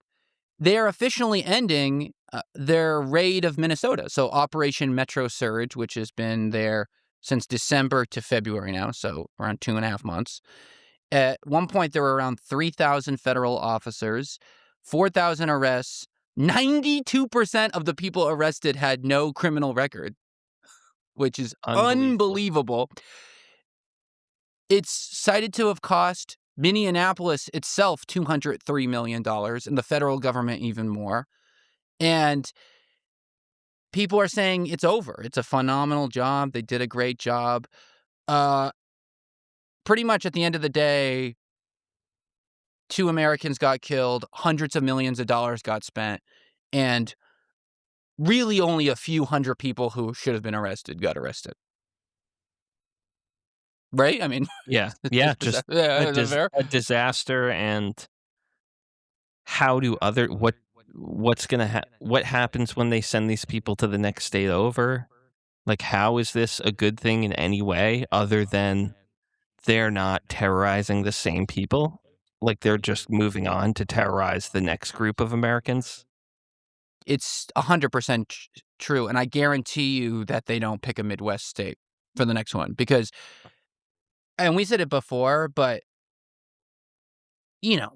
they're officially ending their raid of Minnesota. So Operation Metro Surge, which has been there since December to February now, so around 2.5 months. At one point, there were around 3,000 federal officers, 4,000 arrests. 92% of the people arrested had no criminal record, which is unbelievable. It's cited to have cost Minneapolis itself $203 million, and the federal government even more. And people are saying it's over. It's a phenomenal job. They did a great job. Pretty much at the end of the day, 2 Americans got killed, hundreds of millions of dollars got spent, and really only a few hundred people who should have been arrested got arrested. Right? I mean, Yeah, just a disaster. And how do what happens when they send these people to the next state over? Like, how is this a good thing in any way other than they're not terrorizing the same people? Like, they're just moving on to terrorize the next group of Americans? It's 100% true, and I guarantee you that they don't pick a Midwest state for the next one because, and we said it before, but,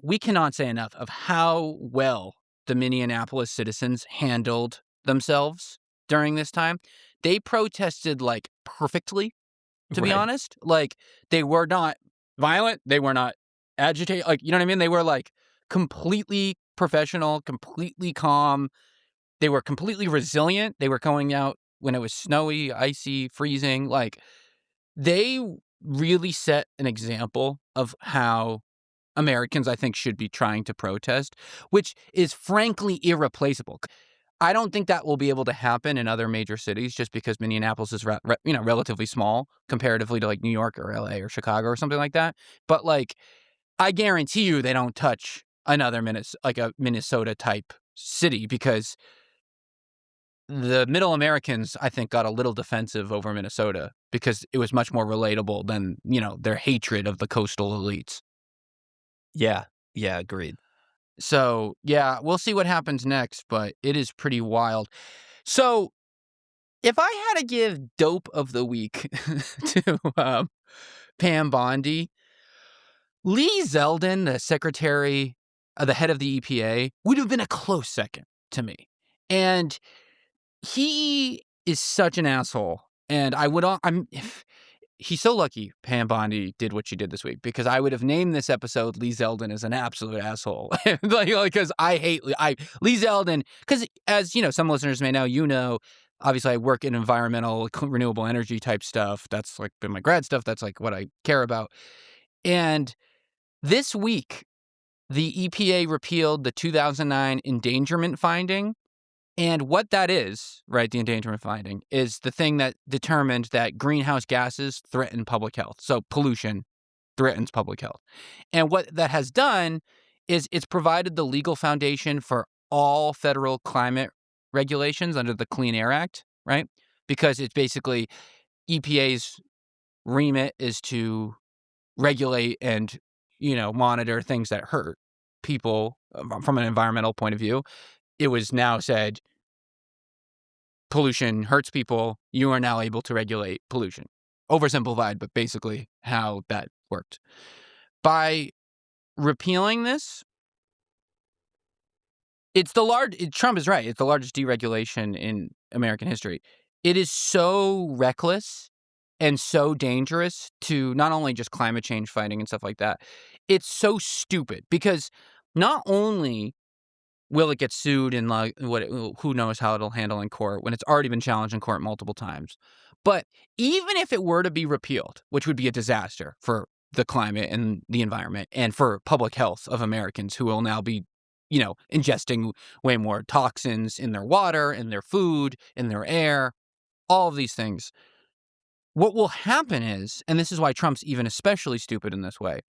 we cannot say enough of how well the Minneapolis citizens handled themselves during this time. They protested, like, perfectly, to be honest. Like, they were not violent. They were not agitated. Like, you know what I mean? They were, like, completely professional, completely calm. They were completely resilient. They were going out when it was snowy, icy, freezing. Like, they really set an example of how Americans, I think, should be trying to protest, which is frankly irreplaceable. I don't think that will be able to happen in other major cities just because Minneapolis is relatively small comparatively to like New York or LA or Chicago or something like that. But like, I guarantee you they don't touch another a Minnesota type city, because the middle Americans, I think, got a little defensive over Minnesota because it was much more relatable than, their hatred of the coastal elites. Yeah, agreed. So, yeah, we'll see what happens next, but it is pretty wild. So, if I had to give dope of the week to Pam Bondi, Lee Zeldin, the secretary, the head of the EPA, would have been a close second to me. And he is such an asshole. And he's so lucky Pam Bondi did what she did this week, because I would have named this episode Lee Zeldin as an absolute asshole. Because I hate Lee Zeldin, because as some listeners may know, obviously I work in environmental, renewable energy type stuff. That's like been my grad stuff. That's like what I care about. And this week, the EPA repealed the 2009 endangerment finding. And what that is, right, the endangerment finding, is the thing that determined that greenhouse gases threaten public health. So pollution threatens public health. And what that has done is it's provided the legal foundation for all federal climate regulations under the Clean Air Act, right? Because it's basically EPA's remit is to regulate and, monitor things that hurt people from an environmental point of view. It was now said pollution hurts people. You are now able to regulate pollution. Oversimplified, but basically how that worked. By repealing this, Trump is right. It's the largest deregulation in American history. It is so reckless and so dangerous to not only just climate change fighting and stuff like that. It's so stupid because not only will it get sued and who knows how it'll handle in court when it's already been challenged in court multiple times. But even if it were to be repealed, which would be a disaster for the climate and the environment and for public health of Americans who will now be, ingesting way more toxins in their water, in their food, in their air, all of these things. What will happen is, and this is why Trump's even especially stupid in this way,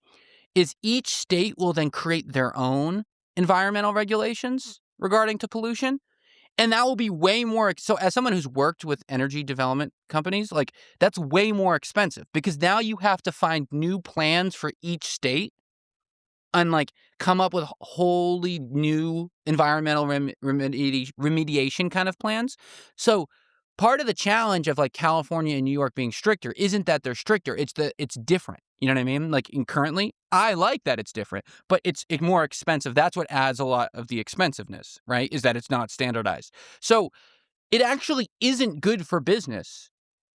is each state will then create their own environmental regulations regarding to pollution. And that will be way more. So as someone who's worked with energy development companies, that's way more expensive because now you have to find new plans for each state and come up with wholly new environmental remediation kind of plans. So part of the challenge of California and New York being stricter isn't that they're stricter. It's different. You know what I mean? Currently, I like that it's different, but it's more expensive. That's what adds a lot of the expensiveness, right? Is that it's not standardized. So it actually isn't good for business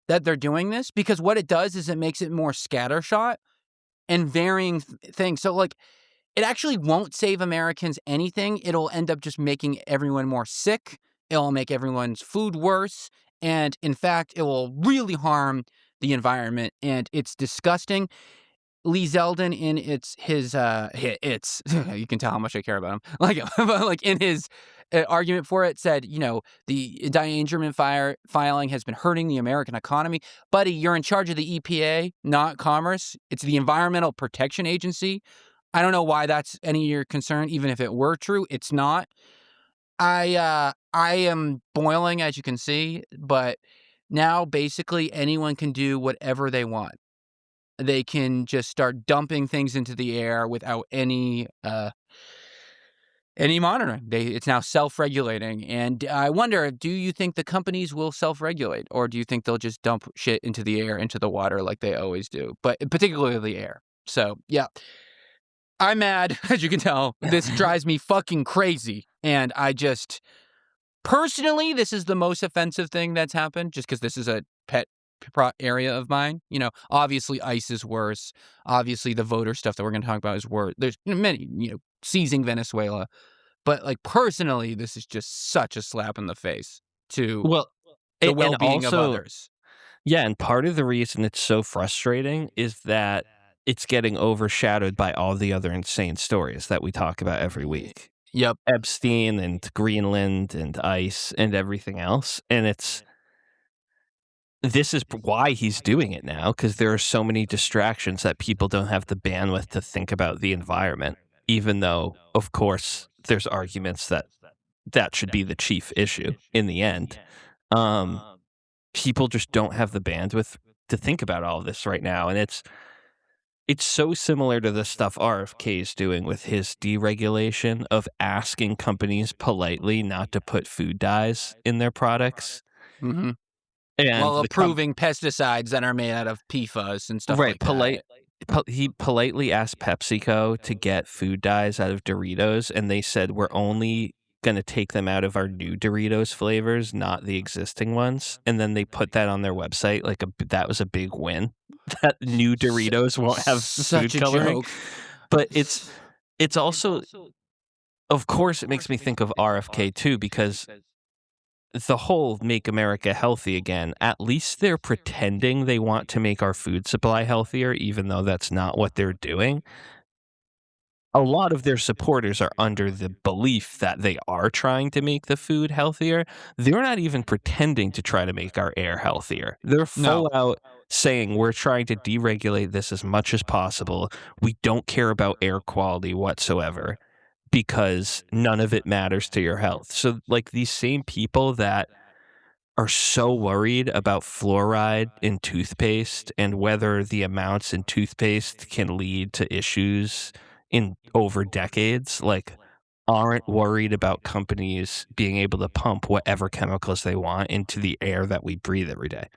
that they're doing this, because what it does is it makes it more scattershot and varying things. So it actually won't save Americans anything. It'll end up just making everyone more sick. It'll make everyone's food worse. And in fact, it will really harm the environment. And it's disgusting. Lee Zeldin in it's you can tell how much I care about him. In his argument for it said, the endangerment filing has been hurting the American economy. Buddy, you're in charge of the EPA, not Commerce. It's the Environmental Protection Agency. I don't know why that's any of your concern, even if it were true. It's not. I am boiling, as you can see, but now basically anyone can do whatever they want. They can just start dumping things into the air without any monitoring. It's now self-regulating. And I wonder, do you think the companies will self-regulate, or do you think they'll just dump shit into the air, into the water like they always do, but particularly the air? So, yeah. I'm mad, as you can tell. This drives me fucking crazy. And I just, personally, this is the most offensive thing that's happened, just because this is a pet area of mine. Obviously ICE is worse. Obviously the voter stuff that we're going to talk about is worse. There's many, seizing Venezuela. But personally, this is just such a slap in the face to... Well, the And well-being of also, others. yeah, and part of the reason it's so frustrating is that it's getting overshadowed by all the other insane stories that we talk about every week. Yep. Epstein and Greenland and ICE and everything else. And this is why he's doing it now, because there are so many distractions that people don't have the bandwidth to think about the environment, even though, of course, there's arguments that that should be the chief issue in the end. People just don't have the bandwidth to think about all of this right now. And it's so similar to the stuff RFK is doing with his deregulation of asking companies politely not to put food dyes in their products. Mm-hmm. And While approving pesticides that are made out of PFAS and stuff like that. He politely asked PepsiCo to get food dyes out of Doritos, and they said, we're only going to take them out of our new Doritos flavors, not the existing ones. And then they put that on their website. Like that was a big win. That new Doritos won't have Such food a coloring. joke. But it's also, of course, it makes me think of RFK too, because the whole Make America Healthy Again, at least they're pretending they want to make our food supply healthier, even though that's not what they're doing. A lot of their supporters are under the belief that they are trying to make the food healthier. They're not even pretending to try to make our air healthier. They're full out saying we're trying to deregulate this as much as possible. We don't care about air quality whatsoever, because none of it matters to your health. So, like, these same people that are so worried about fluoride in toothpaste and whether the amounts in toothpaste can lead to issues in over decades, like, aren't worried about companies being able to pump whatever chemicals they want into the air that we breathe every day.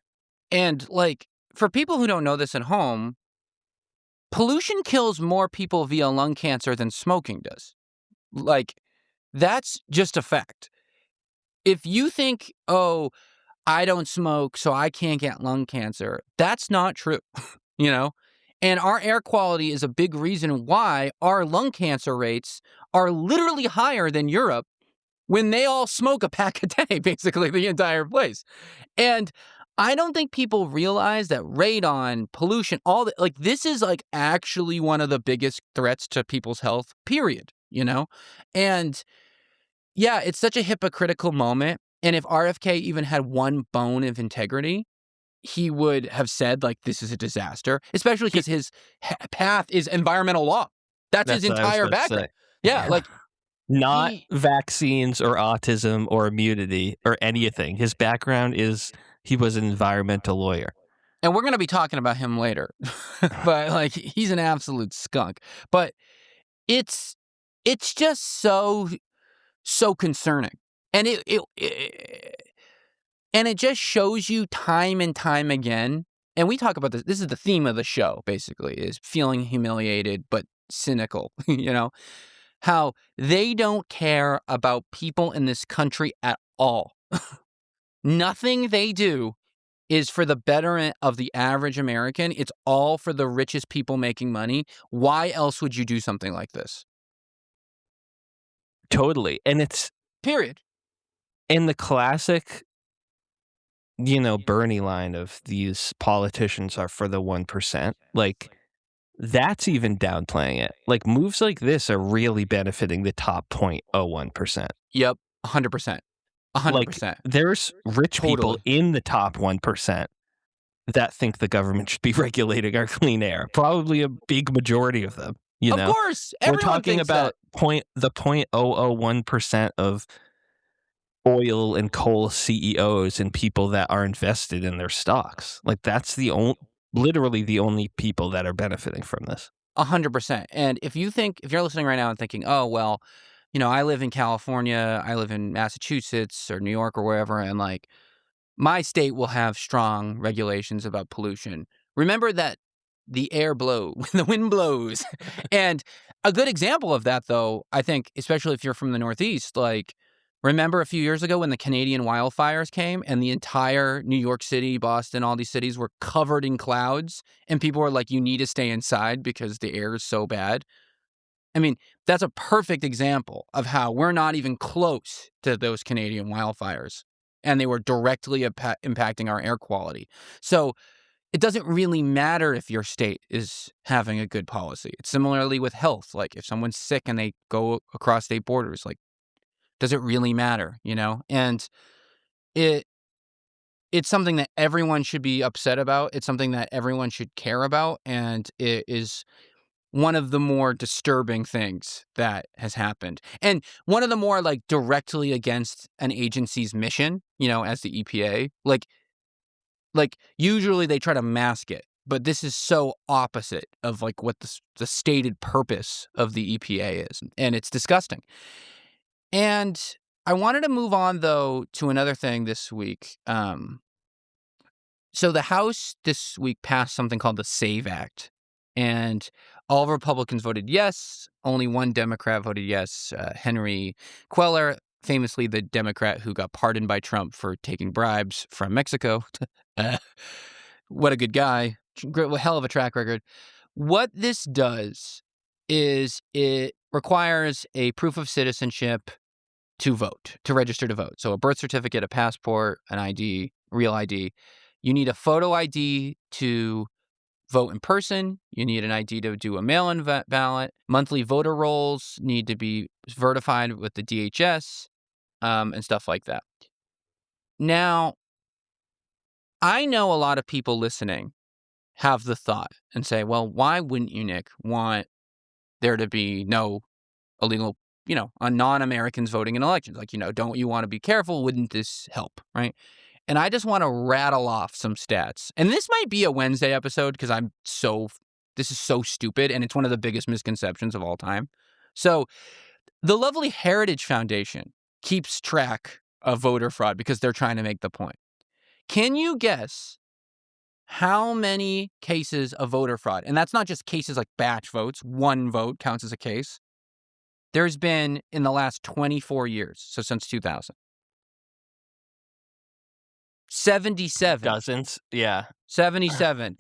And, like, for people who don't know this at home, pollution kills more people via lung cancer than smoking does. Like, that's just a fact. If you think, oh, I don't smoke, so I can't get lung cancer, that's not true, you know? And our air quality is a big reason why our lung cancer rates are literally higher than Europe when they all smoke a pack a day, basically, the entire place. And I don't think people realize that radon, pollution, all that, like, this is, like, actually one of the biggest threats to people's health, period, you know? And yeah, it's such a hypocritical moment. And if RFK even had one bone of integrity, he would have said, like, this is a disaster, especially because his path is environmental law. That's his what I was entire about to background. say. Yeah, like, Not vaccines or autism or immunity or anything. His background is he was an environmental lawyer. and we're going to be talking about him later, but, like, he's an absolute skunk. But it's just so concerning. And it just shows you time and time again. And we talk about this. This is the theme of the show, basically, is feeling humiliated but cynical, you know, how they don't care about people in this country at all. Nothing they do is for the betterment of the average American. It's all for the richest people making money. Why else would you do something like this? Totally. And it's Period. in the classic, Bernie line of these politicians are for the 1%. Like, that's even downplaying it. Like, moves like this are really benefiting the top 0.01%. Yep. 100%. 100%. Like, there's rich people in the top 1% that think the government should be regulating our clean air. Probably a big majority of them. Of course. We're talking about the 0.001% of oil and coal CEOs and people that are invested in their stocks. Like, that's literally the only people that are benefiting from this. 100%. And if you're listening right now and thinking, oh, well, I live in California, I live in Massachusetts or New York or wherever, and, like, my state will have strong regulations about pollution. Remember that the air blows when the wind blows. And a good example of that, though, I think, especially if you're from the Northeast, like, remember a few years ago when the Canadian wildfires came and the entire New York City, Boston, all these cities were covered in clouds and people were like, you need to stay inside because the air is so bad. I mean, that's a perfect example of how we're not even close to those Canadian wildfires. and they were directly impacting our air quality. So it doesn't really matter if your state is having a good policy. It's similarly with health. Like if someone's sick and they go across state borders, like, does it really matter, you know? And it's something that everyone should be upset about. It's something that everyone should care about. And it is one of the more disturbing things that has happened. And one of the more like directly against an agency's mission, you know, as the EPA, like usually they try to mask it, but this is so opposite of like what the stated purpose of the EPA is. And it's disgusting. And I wanted to move on though to another thing this week. So the House this week passed something called the SAVE Act. And all Republicans voted yes. Only one Democrat voted yes. Henry Cuellar, famously the Democrat who got pardoned by Trump for taking bribes from Mexico. What a good guy. Hell of a track record. What this does is it requires a proof of citizenship to vote, to register to vote. So a birth certificate, a passport, an ID, real ID. You need a photo ID to vote in person. You need an ID to do a mail-in ballot. Monthly voter rolls need to be verified with the DHS, and stuff like that. Now, I know a lot of people listening have the thought and say, well, why wouldn't you, Nick, want there to be no illegal, you know, non-Americans voting in elections? Like, you know, don't you want to be careful? Wouldn't this help, right? And I just want to rattle off some stats. And this might be a Wednesday episode because this is so stupid and it's one of the biggest misconceptions of all time. So the lovely Heritage Foundation keeps track of voter fraud because they're trying to make the point. Can you guess how many cases of voter fraud, and that's not just cases like batch votes, one vote counts as a case, there's been in the last 24 years, so since 2000? 77. Dozens, yeah. 77.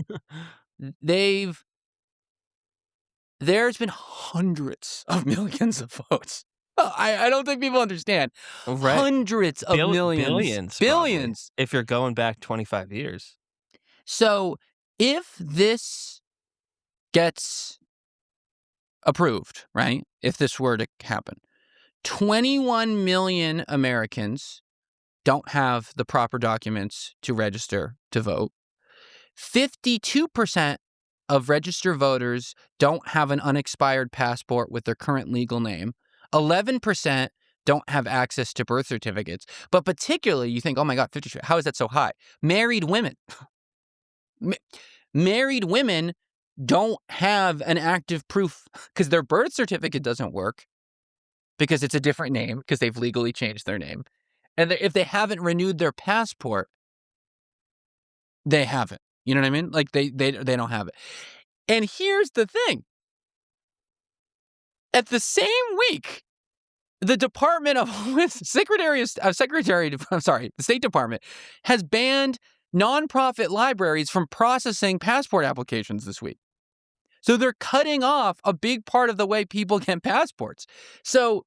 There's been hundreds of millions of votes. I don't think people understand. Right. Hundreds of millions. Billions. If you're going back 25 years. So if this gets approved, right? If this were to happen, 21 million Americans don't have the proper documents to register to vote. 52% of registered voters don't have an unexpired passport with their current legal name. 11% don't have access to birth certificates. But particularly, you think, oh my God, 50%, how is that so high? Married women. Married women don't have an active proof because their birth certificate doesn't work because it's a different name because they've legally changed their name. And if they haven't renewed their passport, they haven't. You know what I mean? Like they don't have it. And here's the thing. At the same week, the Department of Homeland Security, the State Department has banned nonprofit libraries from processing passport applications this week. So they're cutting off a big part of the way people get passports. So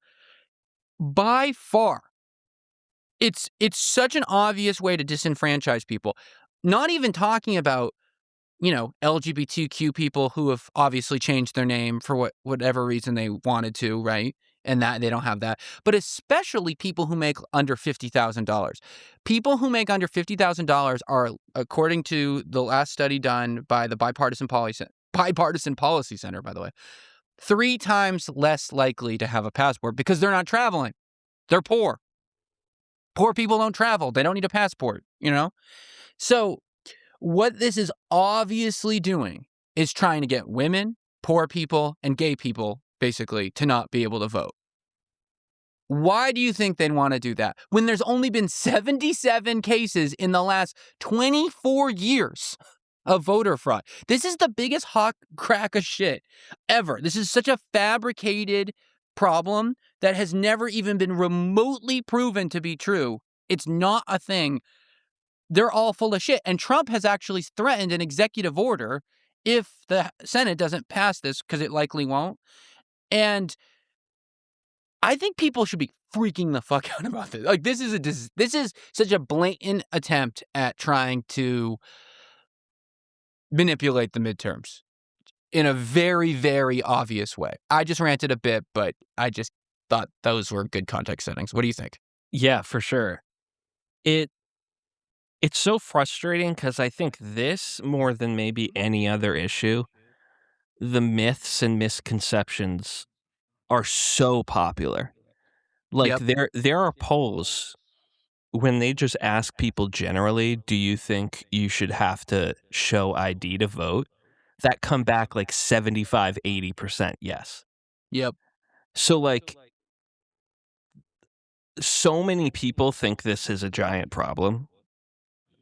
by far, it's such an obvious way to disenfranchise people. Not even talking about, you know, LGBTQ people who have obviously changed their name for whatever reason they wanted to, right? And that they don't have that. But especially people who make under $50,000. People who make under $50,000 are, according to the last study done by the Bipartisan Policy Center, by the way, 3 times less likely to have a passport because they're not traveling. They're poor. Poor people don't travel. They don't need a passport, you know? So what this is obviously doing is trying to get women, poor people, and gay people, basically, to not be able to vote. Why do you think they'd want to do that when there's only been 77 cases in the last 24 years of voter fraud? This is the biggest hot crack of shit ever. This is such a fabricated problem that has never even been remotely proven to be true. It's not a thing. They're all full of shit. And Trump has actually threatened an executive order if the Senate doesn't pass this, because it likely won't. And I think people should be freaking the fuck out about this. Like, this is such a blatant attempt at trying to manipulate the midterms in a very, very obvious way. I just ranted a bit, but I just thought those were good context settings. What do you think? Yeah, for sure. It's so frustrating because I think this, more than maybe any other issue, the myths and misconceptions are so popular. Like, there are polls when they just ask people generally, do you think you should have to show ID to vote? That come back like 75, 80% yes. Yep. So, like, so many people think this is a giant problem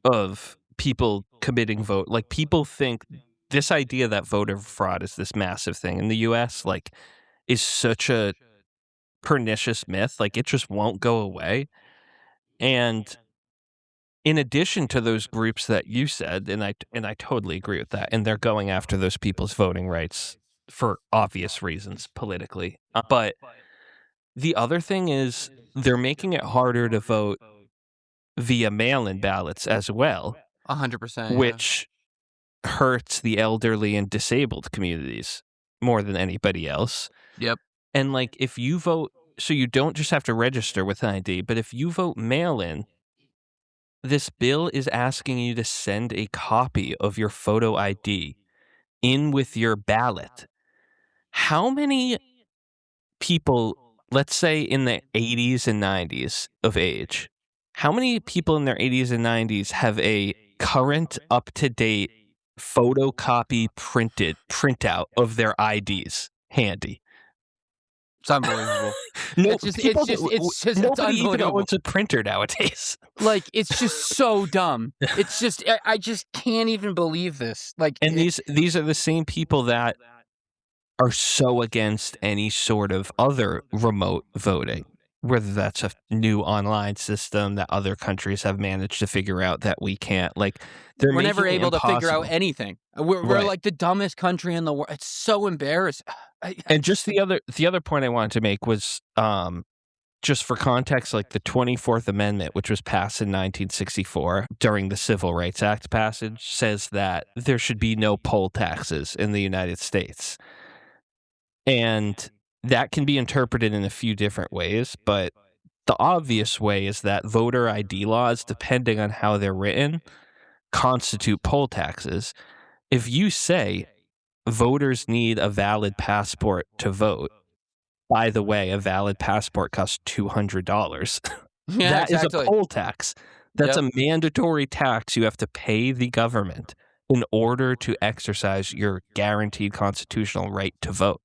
of people committing vote. Like, people think this idea that voter fraud is this massive thing in the US, like, is such a pernicious myth. Like, it just won't go away. And in addition to those groups that you said, and I totally agree with that, and they're going after those people's voting rights for obvious reasons politically. But the other thing is they're making it harder to vote via mail-in ballots as well, 100%. which hurts the elderly and disabled communities more than anybody else. Yep. And like, if you vote, so you don't just have to register with an ID, but if you vote mail-in, this bill is asking you to send a copy of your photo ID in with your ballot. How many people, let's say in the 80s and 90s of age, how many people in their 80s and 90s have a current, up-to-date photocopy printout of their IDs handy? It's unbelievable. No, it's just nobody even unbelievable. owns a printer nowadays. Like, it's just so dumb. It's just, I just can't even believe this. Like, And these are the same people that are so against any sort of other remote voting, whether that's a new online system that other countries have managed to figure out that we can't. Like, we're never making it able to figure out impossible. anything. We're Right. like the dumbest country in the world. It's so embarrassing. And just the other point I wanted to make was, just for context, like the 24th Amendment, which was passed in 1964 during the Civil Rights Act passage, says that there should be no poll taxes in the United States. And that can be interpreted in a few different ways, but the obvious way is that voter ID laws, depending on how they're written, constitute poll taxes. If you say voters need a valid passport to vote, by the way, a valid passport costs $200. Yeah, That is exactly. a poll tax. That's a mandatory tax you have to pay the government in order to exercise your guaranteed constitutional right to vote.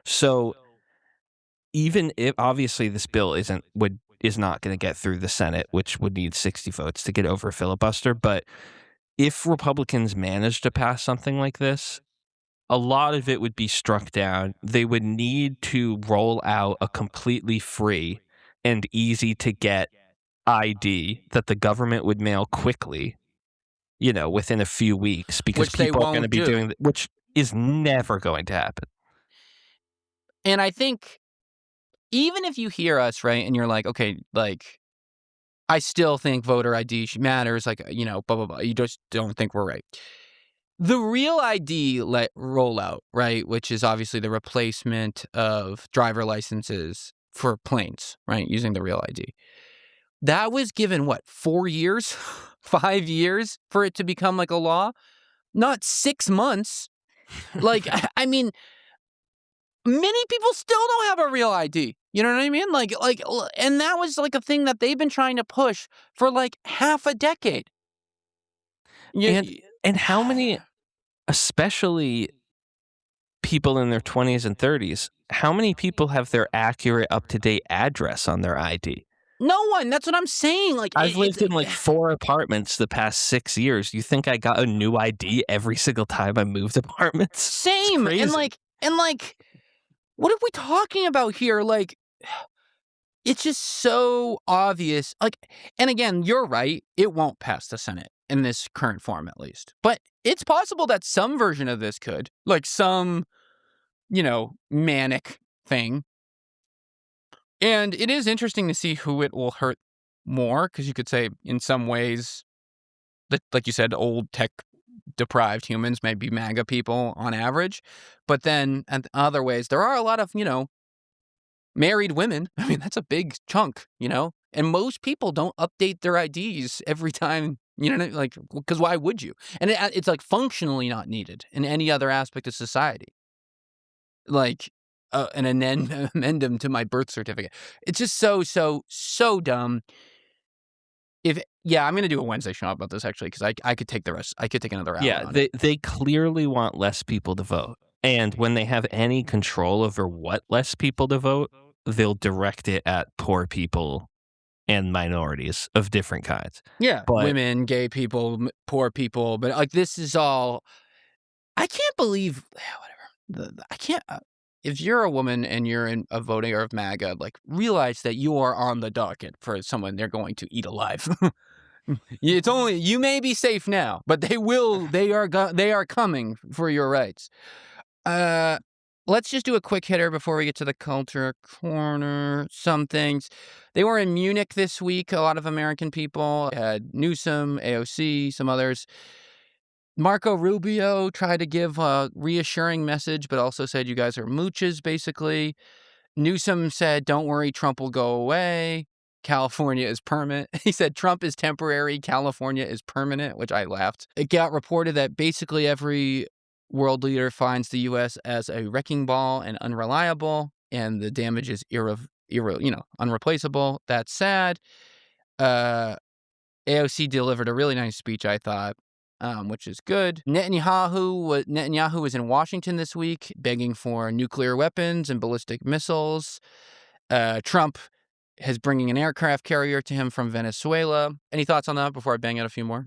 So even if obviously this bill is not going to get through the Senate, which would need 60 votes to get over filibuster, but if Republicans manage to pass something like this, a lot of it would be struck down. They would need to roll out a completely free and easy to get ID that the government would mail quickly, within a few weeks, because Which they people are going to won't be do. doing, which is never going to happen. And I think even if you hear us, right, and you're like, okay, like, I still think voter ID matters, like, blah, blah, blah. You just don't think we're right. The real ID rollout, right, which is obviously the replacement of driver licenses for planes, right, using the real ID. That was given, 4 years, 5 years for it to become like a law? Not 6 months. Like, I mean, many people still don't have a real ID. You know what I mean? Like, and that was like a thing that they've been trying to push for like half a decade. And how many, especially people in their 20s and 30s, how many people have their accurate, up-to-date address on their ID? No one. That's what I'm saying. Like, I've lived in like 4 apartments the past 6 years. You think I got a new ID every single time I moved apartments? Same. It's crazy. And like, what are we talking about here? Like, it's just so obvious. Like, and again, you're right. It won't pass the Senate in this current form, at least. But it's possible that some version of this could, like some, manic thing. And it is interesting to see who it will hurt more, because you could say in some ways, like you said, old tech-deprived humans may be MAGA people on average. But then in other ways, there are a lot of, married women. I mean, that's a big chunk, And most people don't update their IDs every time, because why would you? And it's like functionally not needed in any other aspect of society. Like an addendum to my birth certificate. It's just so dumb. I'm going to do a Wednesday show about this actually, because I could take the rest. I could take another hour. Yeah, they clearly want less people to vote. And when they have any control over what less people to vote, they'll direct it at poor people and minorities of different kinds. Yeah, but women, gay people, poor people. But like, this is all. I can't believe whatever. I can't. If you're a woman and you're in a voting or of MAGA, like, realize that you are on the docket for someone they're going to eat alive. It's only you may be safe now, but they will. They are coming for your rights. Let's just do a quick hitter before we get to the culture corner. Some things. They were in Munich this week. A lot of American people had Newsom, AOC, some others. Marco Rubio tried to give a reassuring message, but also said you guys are mooches, basically. Newsom said, don't worry, Trump will go away. California is permanent. He said Trump is temporary, California is permanent, which I laughed. It got reported that basically every world leader finds the U.S. as a wrecking ball and unreliable, and the damage is unreplaceable. That's sad. AOC delivered a really nice speech, I thought, which is good. Netanyahu was in Washington this week, begging for nuclear weapons and ballistic missiles. Trump is bringing an aircraft carrier to him from Venezuela. Any thoughts on that before I bang out a few more?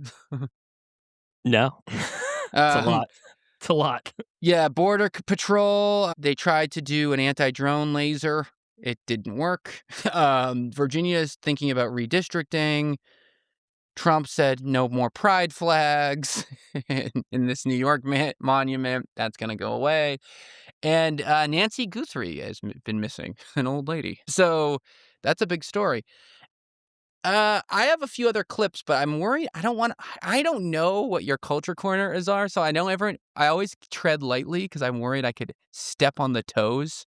No. It's a lot. It's a lot. Yeah, Border Patrol, they tried to do an anti-drone laser. It didn't work. Virginia is thinking about redistricting. Trump said no more pride flags in this New York monument. That's going to go away. And Nancy Guthrie has been missing, an old lady. So that's a big story. I have a few other clips, but I'm worried. I don't know what your culture corners are, so I always tread lightly because I'm worried I could step on the toes.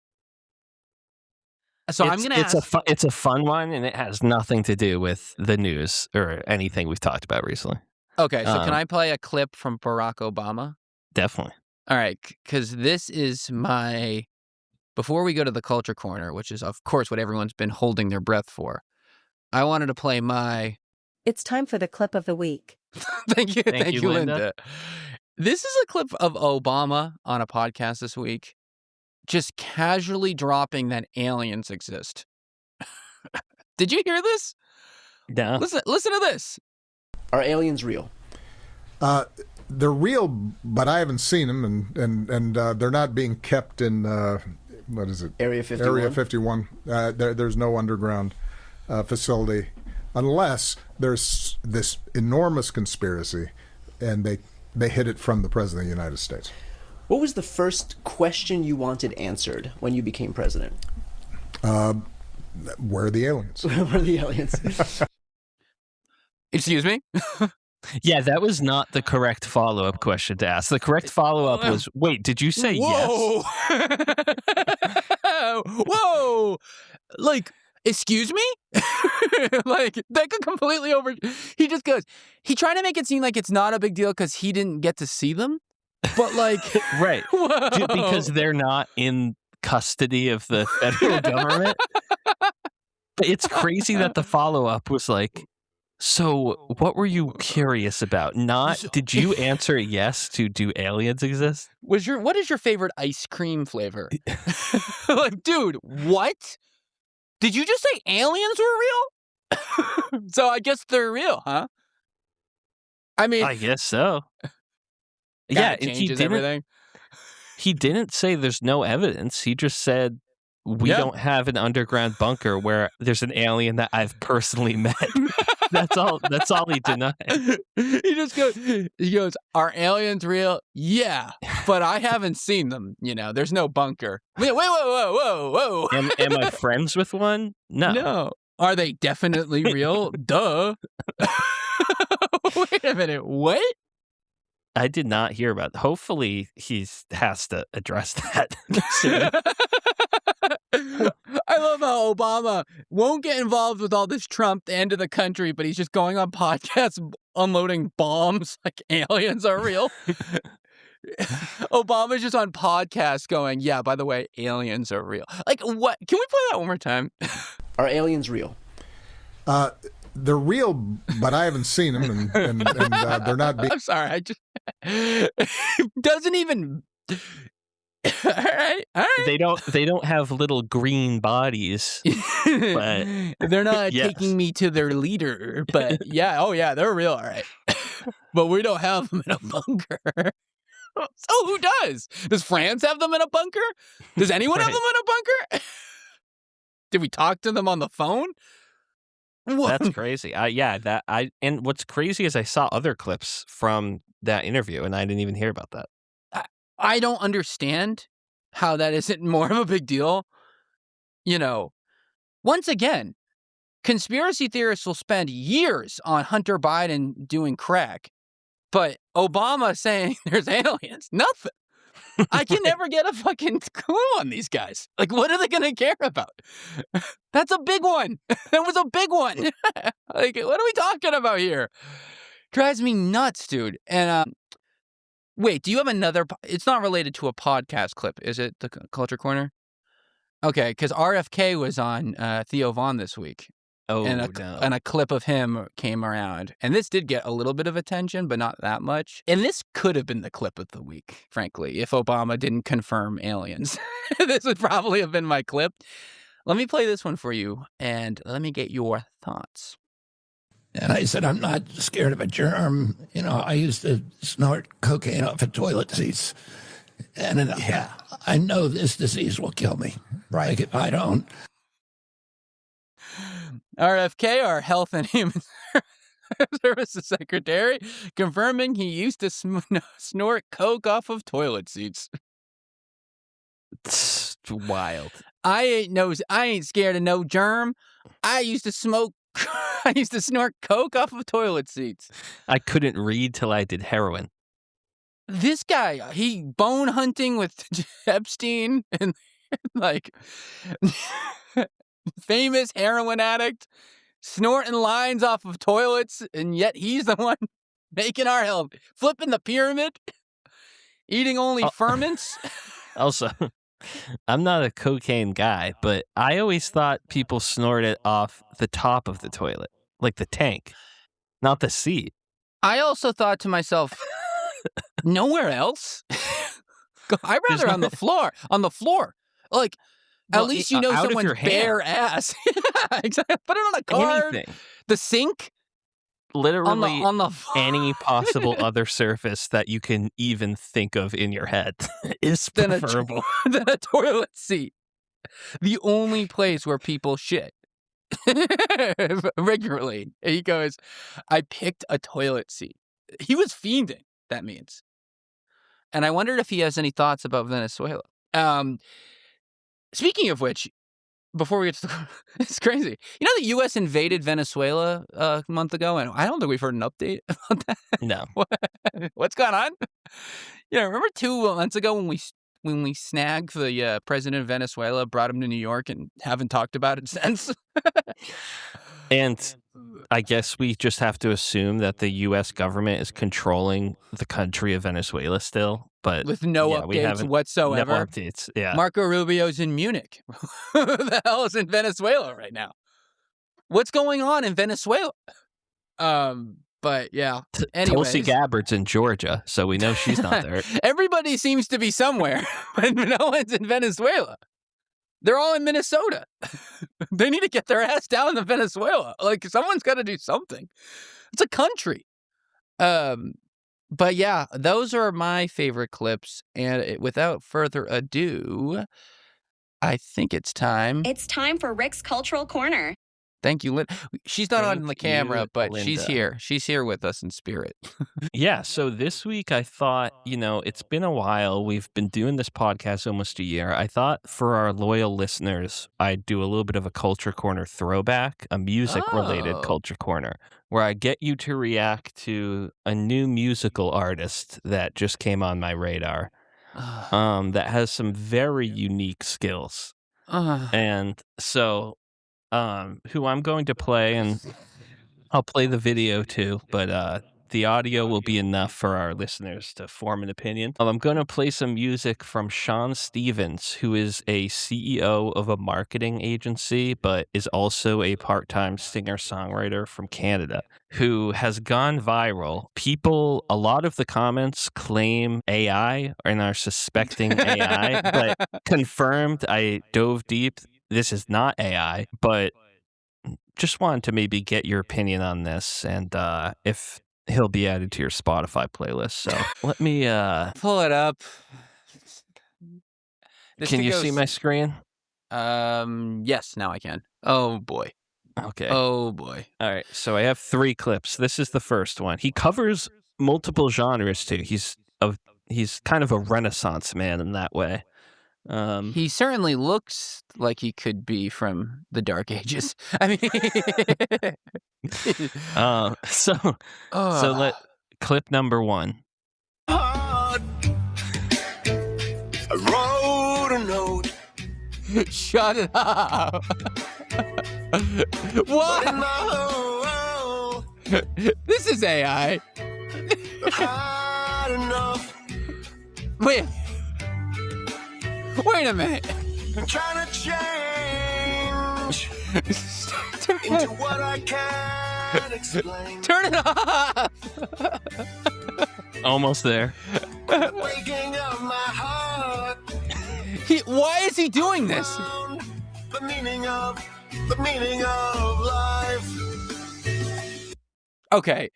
So I'm going to ask. It's a fun one, and it has nothing to do with the news or anything we've talked about recently. Okay, so can I play a clip from Barack Obama? Definitely. All right, because this is before we go to the culture corner, which is, of course, what everyone's been holding their breath for, I wanted to play It's time for the clip of the week. Thank you, Linda. This is a clip of Obama on a podcast this week, just casually dropping that aliens exist. Did you hear this? No. Listen to this. Are aliens real? They're real, but I haven't seen them, and they're not being kept in what is it? Area 51. Area 51. There's no underground facility, unless there's this enormous conspiracy, and they hid it from the President of the United States. What was the first question you wanted answered when you became president? Where are the aliens? Where are the aliens? Excuse me? Yeah, that was not the correct follow-up question to ask. The correct follow-up was, wait, did you say yes? Whoa! Like, excuse me? Like, that could completely He just goes, he tried to make it seem like it's not a big deal because he didn't get to see them. But like, right. Because they're not in custody of the federal government. But it's crazy that the follow-up was like, so what were you curious about? Not, did you answer yes to do aliens exist? What is your favorite ice cream flavor? Like, dude, what? Did you just say aliens were real? So I guess they're real, huh? I mean, I guess so. Yeah, it changes everything. He didn't say there's no evidence. He just said we don't have an underground bunker where there's an alien that I've personally met. That's all he denied. He goes, are aliens real? Yeah, but I haven't seen them. There's no bunker. Wait, whoa. Am I friends with one? No. Are they definitely real? Duh. Wait a minute. What? I did not hear about it. Hopefully he has to address that soon. I love how Obama won't get involved with all this Trump, the end of the country, but he's just going on podcasts unloading bombs like aliens are real. Obama's just on podcasts going, yeah, by the way, aliens are real. Like, what? Can we play that one more time? Are aliens real? They're real, but I haven't seen them, and they're not. I'm sorry, I just doesn't even. All right. They don't have little green bodies, but they're not taking me to their leader. But yeah, they're real, all right. But we don't have them in a bunker. So who does? Does France have them in a bunker? Does anyone have them in a bunker? Did we talk to them on the phone? That's crazy. And what's crazy is I saw other clips from that interview, and I didn't even hear about that. I don't understand how that isn't more of a big deal. Once again, conspiracy theorists will spend years on Hunter Biden doing crack, but Obama saying there's aliens, nothing. I can never get a fucking clue on these guys. Like, what are they going to care about? That's a big one. That was a big one. Like, what are we talking about here? Drives me nuts, dude. And, wait, do you have another? It's not related to a podcast clip, is it? The Culture Corner? Okay, because RFK was on Theo Von this week. Oh, and a clip of him came around. And this did get a little bit of attention, but not that much. And this could have been the clip of the week, frankly, if Obama didn't confirm aliens. This would probably have been my clip. Let me play this one for you, and let me get your thoughts. And I said, I'm not scared of a germ. I used to snort cocaine off of toilet seats. And I know this disease will kill me. Right. Like if I don't. RFK, our Health and Human Services Secretary, confirming he used to snort coke off of toilet seats. It's wild. I ain't scared of no germ. I used to snort coke off of toilet seats. I couldn't read till I did heroin. This guy, he bone hunting with Epstein and like famous heroin addict, snorting lines off of toilets, and yet he's the one making our health, flipping the pyramid, eating only ferments. Also, I'm not a cocaine guy, but I always thought people snorted off the top of the toilet, like the tank, not the seat. I also thought to myself, nowhere else? I'd rather on the floor. On the floor. Like, at least you know someone's bare ass. Exactly. Put it on a card. Anything. The sink. Literally on the any possible other surface that you can even think of in your head is preferable than a toilet seat. The only place where people shit regularly. He goes, I picked a toilet seat. He was fiending, that means. And I wondered if he has any thoughts about Venezuela. Speaking of which, before we get to it's crazy. You know, the U.S. invaded Venezuela a month ago, and I don't think we've heard an update about that. No. What's going on? Remember 2 months ago when we snagged the president of Venezuela, brought him to New York, and haven't talked about it since? And I guess we just have to assume that the U.S. government is controlling the country of Venezuela still, but with no updates whatsoever. No updates. Yeah, Marco Rubio's in Munich. Who the hell is in Venezuela right now? What's going on in Venezuela? But yeah. Anyways. Tulsi Gabbard's in Georgia, so we know she's not there. Everybody seems to be somewhere, but no one's in Venezuela. They're all in Minnesota. They need to get their ass down to Venezuela. Like, someone's got to do something. It's a country. But yeah, those are my favorite clips. And without further ado, I think it's time. It's time for Rick's Cultural Corner. Thank you, Linda. She's not on the Thank camera, you, but Linda. she's here. She's here with us in spirit. Yeah, so this week I thought, it's been a while. We've been doing this podcast almost a year. I thought for our loyal listeners, I'd do a little bit of a Culture Corner throwback, a music-related Culture Corner, where I get you to react to a new musical artist that just came on my radar that has some very unique skills. And so who I'm going to play, and I'll play the video too, but the audio will be enough for our listeners to form an opinion. I'm going to play some music from Sean Stevens, who is a CEO of a marketing agency, but is also a part-time singer-songwriter from Canada, who has gone viral. A lot of the comments claim AI and are suspecting AI, but confirmed, I dove deep. This is not AI, but just wanted to maybe get your opinion on this, and if he'll be added to your Spotify playlist. So let me pull it up. Can you see my screen? Yes, now I can. Oh boy. Okay. Oh boy. All right. So I have 3 clips. This is the first one. He covers multiple genres too. He's kind of a Renaissance man in that way. He certainly looks like he could be from the Dark Ages. I mean, so let clip number 1. I wrote a note. Shut it up. What? This is AI. Had enough. Wait a minute. I'm trying to change into what I can't explain. Turn it off. Almost there. Waking up my heart. Why is he doing this? The meaning of life. Okay.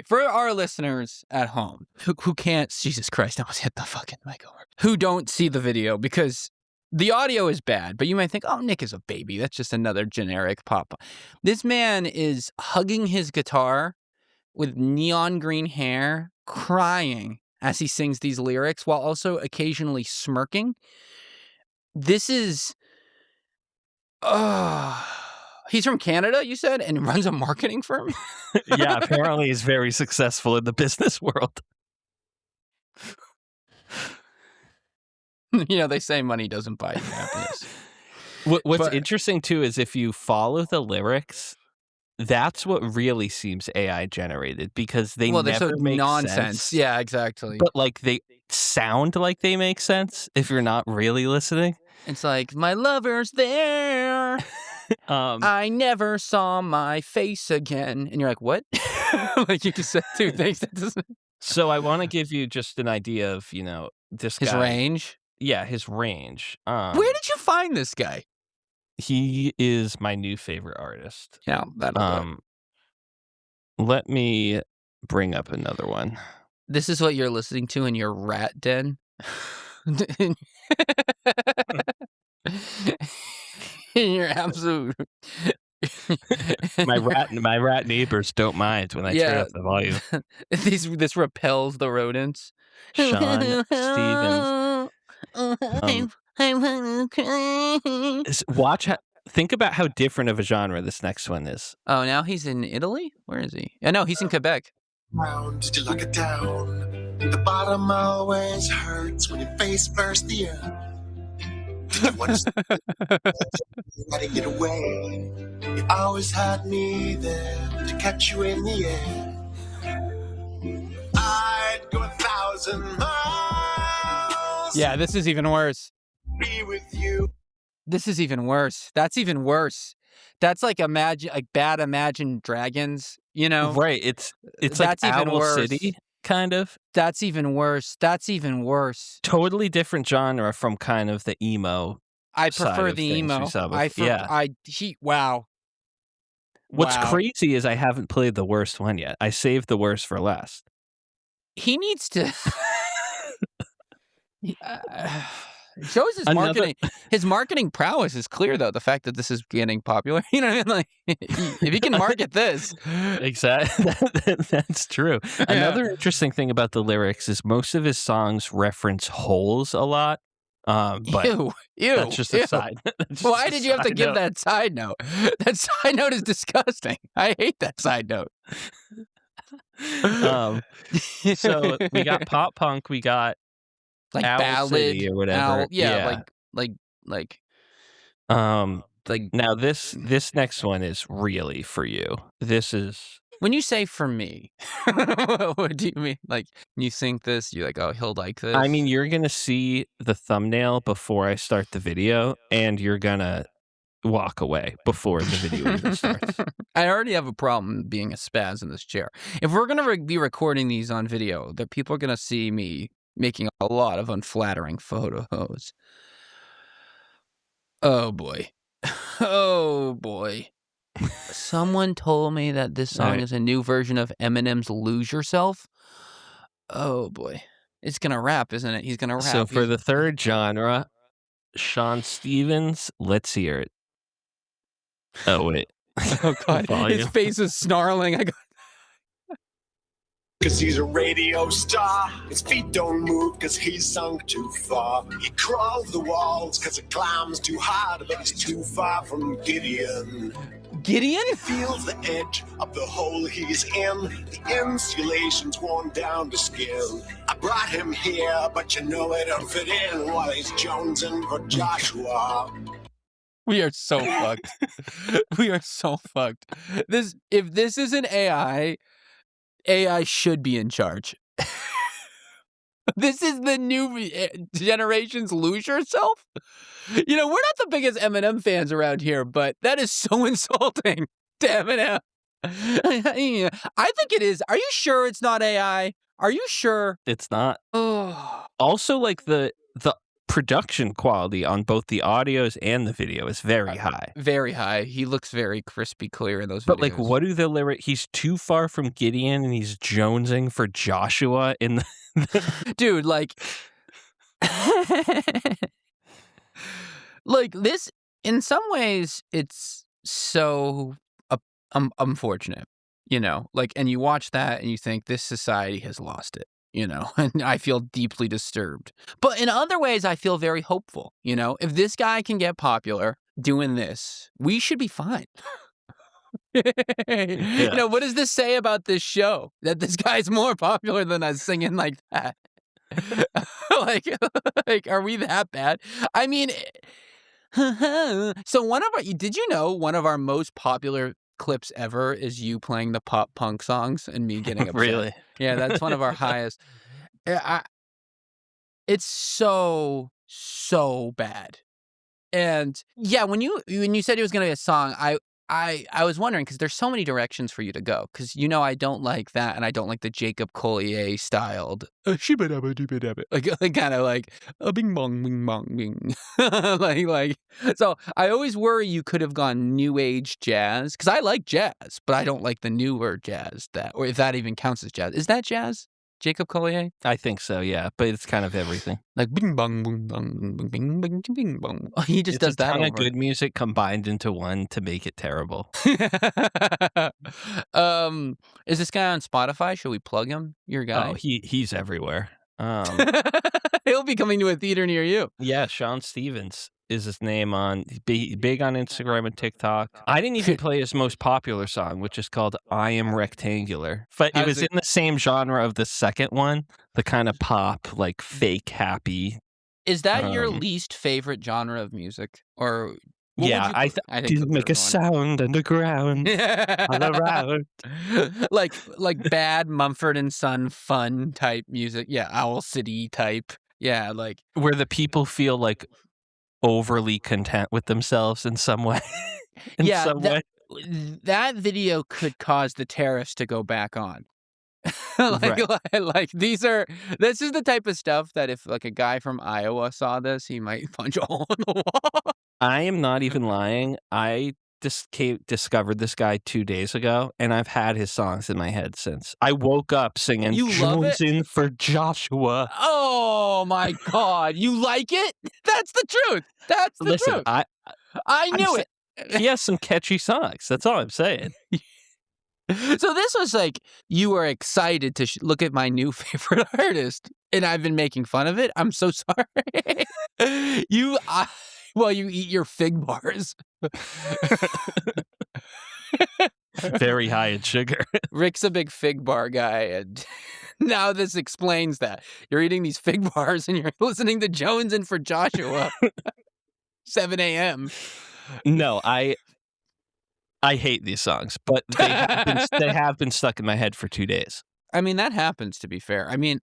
For our listeners at home who can't, Jesus Christ, I almost hit the fucking mic over. Who don't see the video because the audio is bad, but you might think, oh, Nick is a baby. That's just another generic pop. This man is hugging his guitar with neon green hair, crying as he sings these lyrics while also occasionally smirking. This is... he's from Canada, you said, and runs a marketing firm? Yeah, apparently he's very successful in the business world. They say money doesn't buy you happiness. What's interesting, too, is if you follow the lyrics, that's what really seems AI generated, because they never so make nonsense. sense. Yeah, exactly. But, they sound like they make sense if you're not really listening. It's like, my lover's there. I never saw my face again. And you're like, what? Like you just said 2 things. That doesn't... So I want to give you just an idea of, this his guy. range? Yeah, his range. Where did you find this guy? He is my new favorite artist. Yeah, that'll do. Let me bring up another one. This is what you're listening to in your rat den? In your absolute... my rat neighbors don't mind when I turn up the volume. This repels the rodents. Sean Stevens. Think about how different of a genre this next one is. Oh, now he's in Italy? Where is he? No, he's in Quebec. Till I get down. The bottom always hurts when your face bursts the air. You gotta get away. You always had me there to catch you in the air. I'd go 1,000 miles. Yeah, this is even worse. Be with you. This is even worse. That's even worse. That's like bad Imagine Dragons, Right. It's like Owl City, kind of. That's even worse. Totally different genre from kind of the emo. I prefer the emo. Wow. What's crazy is I haven't played the worst one yet. I saved the worst for last. He needs to... It shows his marketing. His marketing prowess is clear, though. The fact that this is getting popular, you know what I mean? Like, if he can market this, exactly, that's true. Yeah. Another interesting thing about the lyrics is most of his songs reference holes a lot. But ew. that's just a side. Why did you have to give that side note? That side note is disgusting. I hate that side note. So we got pop punk, we got like Owl ballad City or whatever. Like now this next one is really for you. This is when you say for me, what do you mean? Like you think this, you're like, oh, he'll like this. I mean, you're gonna see the thumbnail before I start the video, and you're gonna walk away before the video even starts. I already have a problem being a spaz in this chair. If we're gonna be recording these on video, that people are gonna see me making a lot of unflattering photos. Oh boy. Oh boy. Someone told me that this song is a new version of Eminem's Lose Yourself. Oh boy. It's gonna rap, isn't it? He's gonna rap. So for the third genre, Sean Stevens, let's hear it. Oh wait. Oh god. His face is snarling. I go, Cause he's a radio star. His feet don't move cause he's sunk too far. He crawls the walls cause it climbs too hard, but he's too far from Gideon. Gideon? He feels the edge of the hole he's in. The insulation's worn down to skin. I brought him here, but you know it don't fit in while he's jonesing for Joshua. we are so fucked. We are so fucked. If this is an AI should be in charge. This is the new generation's Lose Yourself. You know, we're not the biggest Eminem fans around here, but that is so insulting to Eminem. I think it is. Are you sure it's not AI? Are you sure? It's not. Oh. Also, like the production quality on both the audios and the video is very high. Very high. He looks very crispy clear in those videos. But like, what do the lyrics? He's too far from Gideon, and he's jonesing for Joshua in the dude. Like, like this. In some ways, it's so unfortunate. You know, like, and you watch that and you think this society has lost it. You know, and I feel deeply disturbed. But in other ways, I feel very hopeful. You know, if this guy can get popular doing this, we should be fine. You know, what does this say about this show? That this guy's more popular than us singing like that? like, are we that bad? I mean, so did you know one of our most popular clips ever is you playing the pop punk songs and me getting upset? Really? Yeah, that's one of our highest. It's so bad. And yeah, when you said it was going to be a song, I was wondering because there's so many directions for you to go. Because you know I don't like that, and I don't like the Jacob Collier styled like kind of like a bing bong bing bong bing like. So I always worry you could have gone new age jazz because I like jazz, but I don't like the newer jazz or if that even counts as jazz. Is that jazz? Jacob Collier? I think so, yeah. But it's kind of everything. Like bing bong bing bong bing bing bing bong. He just does that. It's a ton over. of good music combined into one to make it terrible. Is this guy on Spotify? Should we plug him? Your guy? Oh, he's everywhere. He'll be coming to a theater near you. Yeah, Sean Stevens is his name on big on Instagram and TikTok. I didn't even play his most popular song, which is called I Am Rectangular. But it was in the same genre of the second one, the kind of pop, like fake happy. Is that your least favorite genre of music? Or yeah, I think make a sound underground all around. like bad Mumford and Son fun type music. Yeah, Owl City type. Yeah, like where the people feel like overly content with themselves in some way. That video could cause the tariffs to go back on. This is the type of stuff that if like a guy from Iowa saw this, he might punch a hole in the wall. I am not even lying. I discovered this guy 2 days ago, and I've had his songs in my head since. I woke up singing You love it? Jonesing for Joshua. Oh my God. You like it? That's the truth. That's the Listen, truth. I knew it. He has some catchy songs. That's all I'm saying. So this was like, you were excited to look at my new favorite artist, and I've been making fun of it. I'm so sorry. You eat your fig bars. Very high in sugar. Rick's a big fig bar guy, and now this explains that. You're eating these fig bars, and you're listening to Jones and for Joshua. 7 a.m. No, I hate these songs, but they have been stuck in my head for 2 days. I mean, that happens, to be fair. I mean,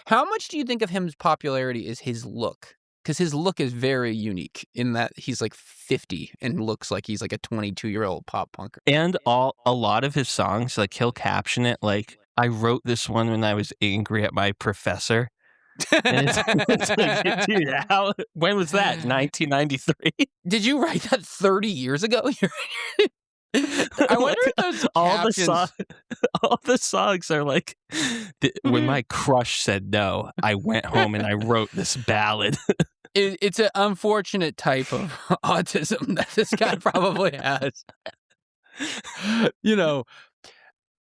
how much do you think of his popularity is his look? Because his look is very unique in that he's like 50 and looks like he's like a 22-year-old pop punker. And a lot of his songs, like he'll caption it like, I wrote this one when I was angry at my professor. And it's like, dude, when was that? 1993? Did you write that 30 years ago? I wonder if those all the songs are like, when my crush said no, I went home and I wrote this ballad. It's an unfortunate type of autism that this guy probably has. You know,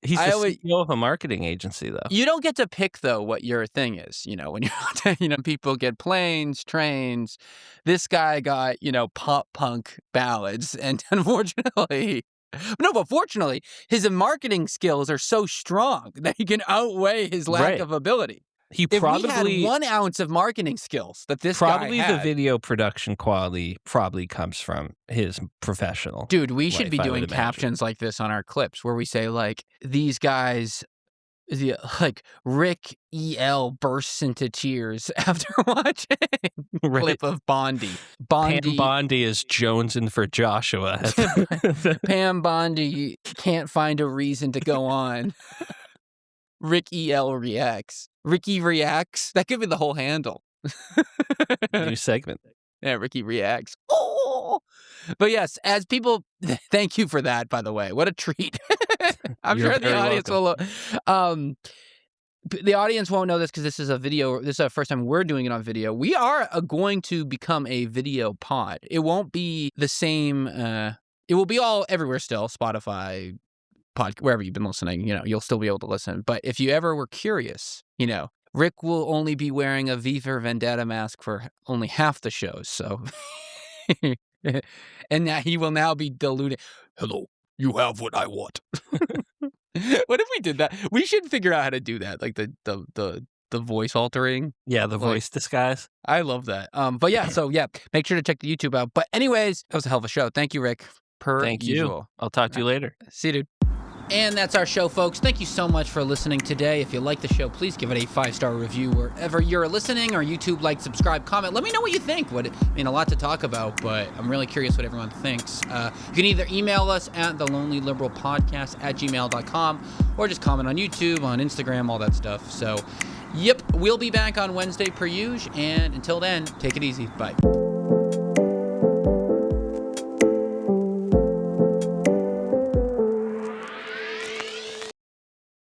he's the CEO of a marketing agency, though. You don't get to pick, though, what your thing is. You know, when you're, people get planes, trains. This guy got, pop punk ballads, and unfortunately. No, but fortunately, his marketing skills are so strong that he can outweigh his lack of ability. If we had 1 ounce of marketing skills that this guy had, the video production quality probably comes from his professional. Dude, we should be doing captions like this on our clips where we say like, these guys, like Rick E.L. bursts into tears after watching a clip of Bondi. Pam Bondi is jonesing for Joshua. Pam Bondi can't find a reason to go on. Rick E.L. reacts. Ricky reacts. That could be the whole handle. New segment. Yeah, Ricky reacts. Oh! But yes, as people, thank you for that, by the way. What a treat. I'm sure the audience will. The audience won't know this because this is a video. This is the first time we're doing it on video. We are going to become a video pod. It won't be the same. It will be all everywhere still. Spotify, wherever you've been listening, you'll still be able to listen. But if you ever were curious, Rick will only be wearing a V for Vendetta mask for only half the shows. So, and now he will now be diluted. Hello, you have what I want. What if we did that? We should figure out how to do that, like the voice altering. Yeah, the voice disguise. I love that. But yeah, so yeah, make sure to check the YouTube out. But anyways, that was a hell of a show. Thank you, Rick. Thank you. I'll talk to you later. See you, dude. And that's our show, folks. Thank you so much for listening today. If you like the show, please give it a 5-star review wherever you're listening, or YouTube, like, subscribe, comment. Let me know what you think. A lot to talk about, but I'm really curious what everyone thinks. You can either email us at thelonelyliberalpodcast@gmail.com, or just comment on YouTube, on Instagram, all that stuff. So, yep, we'll be back on Wednesday per usual. And until then, take it easy. Bye.